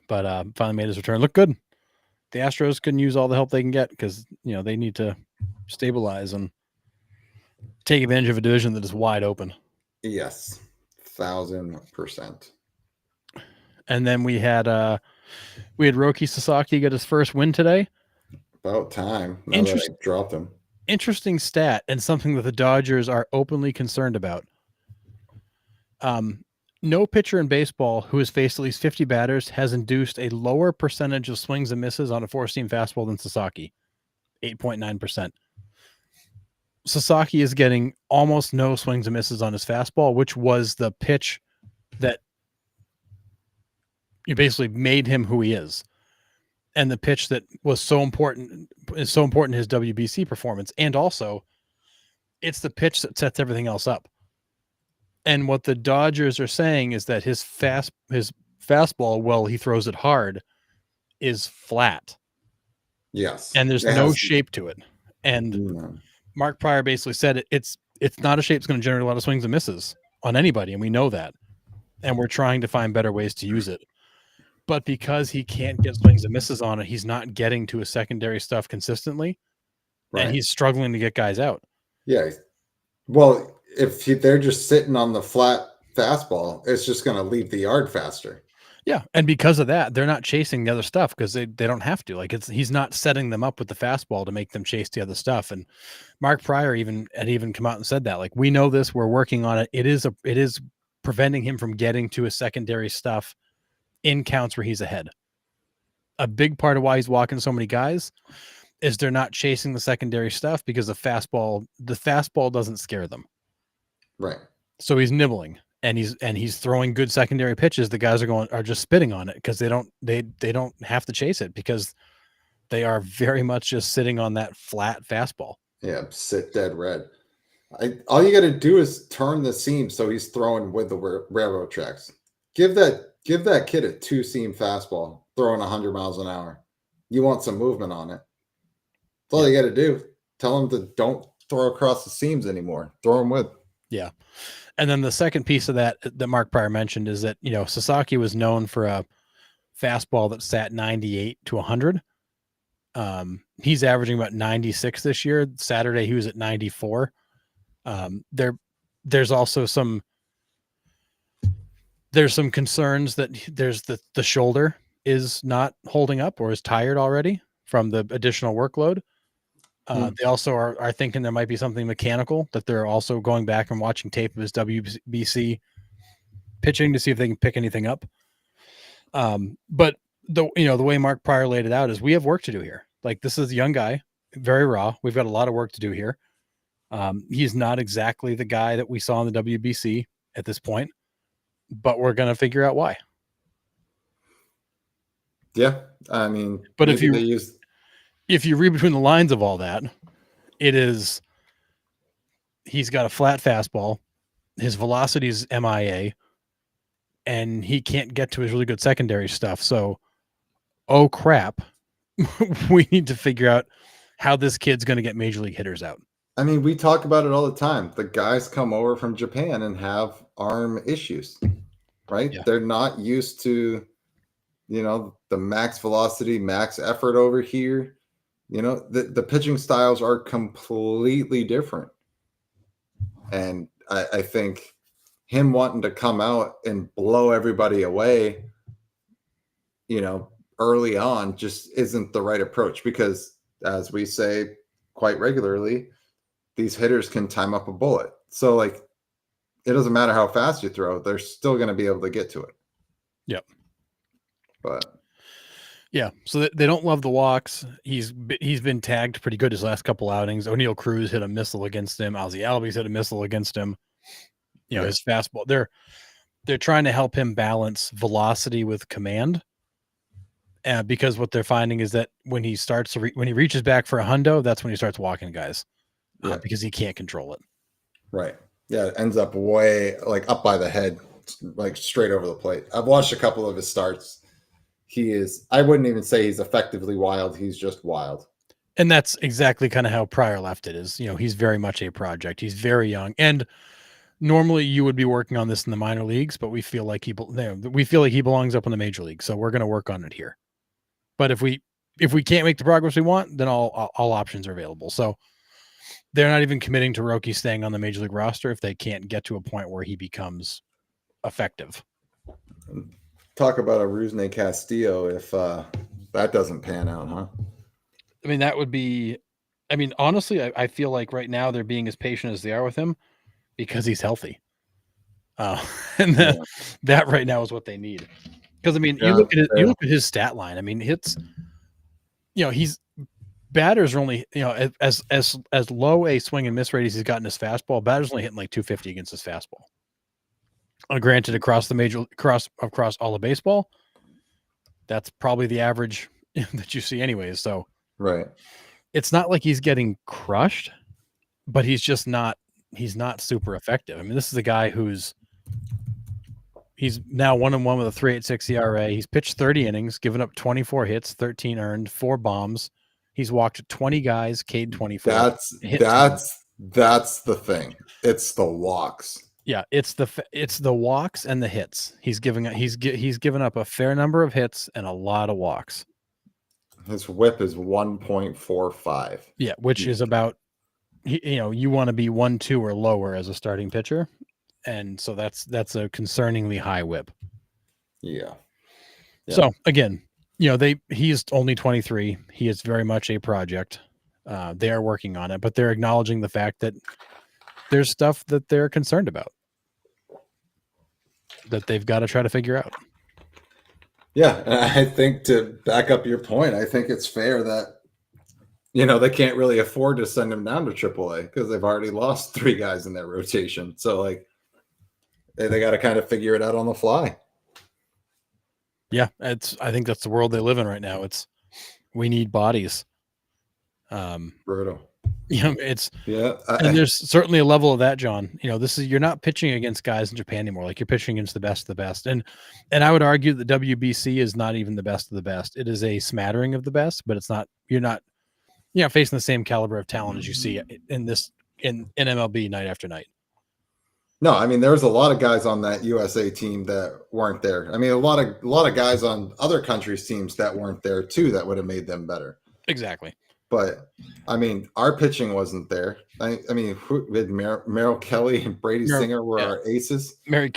But finally made his return. Looked good. The Astros can use all the help they can get because they need to stabilize and take advantage of a division that is wide open. Yes, 1,000%. And then we had Roki Sasaki get his first win today. About time. Now that I dropped him. Interesting stat, and something that the Dodgers are openly concerned about. No pitcher in baseball who has faced at least 50 batters has induced a lower percentage of swings and misses on a four-seam fastball than Sasaki, 8.9%. Sasaki is getting almost no swings and misses on his fastball, which was the pitch that you basically made him who he is. And the pitch that was so important in his WBC performance. And also, it's the pitch that sets everything else up. And what the Dodgers are saying is that his fastball, while he throws it hard, is flat. Yes. And there's no shape to it. And Mark Pryor basically said it's not a shape that's going to generate a lot of swings and misses on anybody, and we know that. And we're trying to find better ways to use it. But because he can't get swings and misses on it, he's not getting to his secondary stuff consistently. Right. And he's struggling to get guys out. Yeah. Well, if they're just sitting on the flat fastball, it's just going to leave the yard faster. Yeah, and because of that, they're not chasing the other stuff because they don't have to. Like he's not setting them up with the fastball to make them chase the other stuff. And Mark Pryor had even come out and said that. Like, we know this, we're working on it. It is preventing him from getting to his secondary stuff in counts where he's ahead. A big part of why he's walking so many guys is they're not chasing the secondary stuff because the fastball doesn't scare them. Right. So he's nibbling and he's throwing good secondary pitches. The guys are just spitting on it because they don't have to chase it because they are very much just sitting on that flat fastball. Yeah, sit dead red. All you got to do is turn the seam so he's throwing with the railroad tracks. Give that kid a 2-seam fastball throwing 100 miles an hour. You want some movement on it. That's all you got to do. Tell him to don't throw across the seams anymore. Throw him with. Yeah. And then the second piece of that Mark Pryor mentioned is that, Sasaki was known for a fastball that sat 98 to 100. He's averaging about 96 this year. Saturday he was at 94. There's also some concerns that there's the shoulder is not holding up or is tired already from the additional workload. They also are thinking there might be something mechanical, that they're also going back and watching tape of his WBC pitching to see if they can pick anything up. But the way Mark Pryor laid it out is we have work to do here. Like, this is a young guy, very raw. We've got a lot of work to do here. He's not exactly the guy that we saw in the WBC at this point, but we're going to figure out why. Yeah. I mean, but if you read between the lines of all that, he's got a flat fastball. His velocity is MIA, and he can't get to his really good secondary stuff. So, oh crap, we need to figure out how this kid's going to get major league hitters out. I mean, we talk about it all the time. The guys come over from Japan and have arm issues, right? Yeah. They're not used to, the max velocity, max effort over here. The pitching styles are completely different. And I think him wanting to come out and blow everybody away, early on just isn't the right approach, because, as we say quite regularly, these hitters can time up a bullet. So, like, it doesn't matter how fast you throw, they're still going to be able to get to it. Yep. But yeah, so they don't love the walks. He's been tagged pretty good his last couple outings. O'Neal Cruz hit a missile against him. Ozzie Albies hit a missile against him. His fastball. They're trying to help him balance velocity with command. Because what they're finding is that when he reaches back for a hundo, that's when he starts walking guys. Because he can't control it. Right. Yeah, it ends up way, like, up by the head, like straight over the plate. I've watched a couple of his starts. I wouldn't even say he's effectively wild. He's just wild. And that's exactly kind of how Pryor left it is. He's very much a project. He's very young. And normally you would be working on this in the minor leagues, but we feel like he belongs up in the major league. So we're going to work on it here. But if we can't make the progress we want, then all options are available. So they're not even committing to Roki staying on the major league roster if they can't get to a point where he becomes effective. Talk about a Rusney Castillo if that doesn't pan out, huh? I mean, that would be. I mean, honestly, I feel like right now they're being as patient as they are with him because he's healthy. That right now is what they need. Because, I mean, you look at his stat line. I mean, hits. He's batters are only, as low a swing and miss rate as he's gotten his fastball. Batters only hitting like 250 against his fastball. Granted, across all of baseball, that's probably the average that you see anyways. So, right, it's not like he's getting crushed, but he's not super effective. I mean, this is a guy he's now 1-1 with a 3.86 ERA. He's pitched 30 innings, given up 24 hits, 13 earned, 4 bombs. He's walked 20 guys, K'd 24. That's the thing. It's the walks. Yeah, it's the walks and the hits. He's given up a fair number of hits and a lot of walks. His whip is 1.45. Yeah, which is about, you want to be 1.2 or lower as a starting pitcher, and so that's a concerningly high whip. Yeah. So again, he's only 23. He is very much a project. They are working on it, but they're acknowledging the fact that there's stuff that they're concerned about that they've got to try to figure out. Yeah, and I think, to back up your point, I think it's fair that they can't really afford to send him down to AAA because they've already lost 3 guys in their rotation. So, like, they got to kind of figure it out on the fly. Yeah, I think that's the world they live in right now. We need bodies. Brutal. And there's certainly a level of that, John. You're not pitching against guys in Japan anymore. Like, you're pitching against the best of the best. And I would argue that WBC is not even the best of the best. It is a smattering of the best, but you're not facing the same caliber of talent as you see in MLB night after night. No, I mean, there was a lot of guys on that USA team that weren't there. I mean, a lot of guys on other countries' teams that weren't there too that would have made them better. Exactly. But I mean, our pitching wasn't there. I mean, we had Merrill Kelly and Brady Singer were Yeah. our aces. Merrill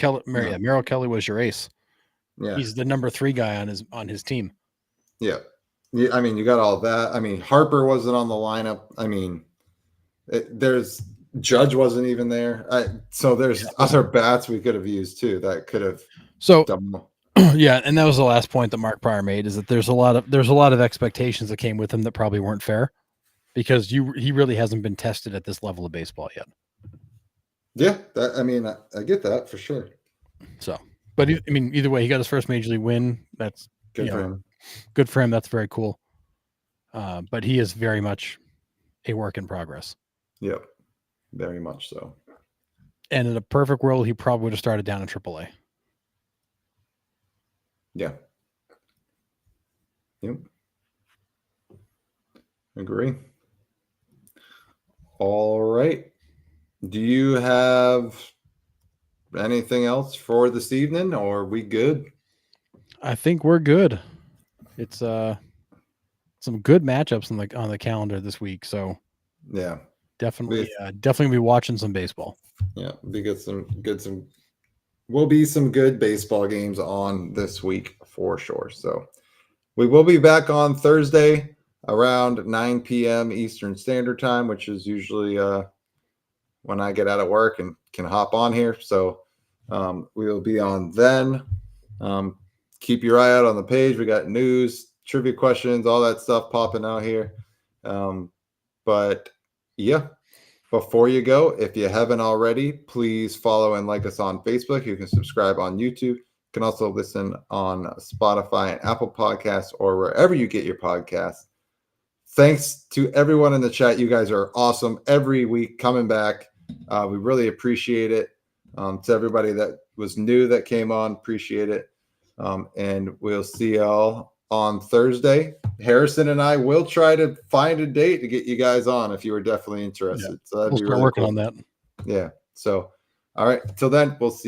Kelly was your ace. Yeah, He's the number 3 guy on his team. yeah. I mean, you got all that. I mean, Harper wasn't on the lineup. I mean, there's Judge wasn't even there. So there's other bats we could have used too that could have done more. Yeah, and that was the last point that Mark Pryor made, is that there's a lot of expectations that came with him that probably weren't fair, because he really hasn't been tested at this level of baseball yet. Yeah, I mean, I get that for sure. So, but I mean, either way, he got his first major league win. That's good for him. Good for him. That's very cool. But he is very much a work in progress. Yep, very much so. And in a perfect world, he probably would have started down in AAA. Yeah. Yep. Agree. All right. Do you have anything else for this evening, or are we good? I think we're good. It's some good matchups on the calendar this week, so yeah, definitely be watching some baseball. Yeah, will be some good baseball games on this week for sure. So we will be back on Thursday around 9 p.m. Eastern Standard Time, which is usually when I get out of work and can hop on here. So we will be on then. Keep your eye out on the page. We got news, trivia questions, all that stuff popping out here. But yeah, before you go, if you haven't already, please follow and like us on Facebook. You can subscribe on YouTube. You can also listen on Spotify and Apple Podcasts or wherever you get your podcasts. Thanks to everyone in the chat. You guys are awesome every week coming back. We really appreciate it. To everybody that was new that came on, appreciate it. And we'll see y'all on Thursday. Harrison and I will try to find a date to get you guys on if you were definitely interested. Yeah. So that'd we'll be start really working cool. on that. Yeah. So, all right. Till then, we'll see.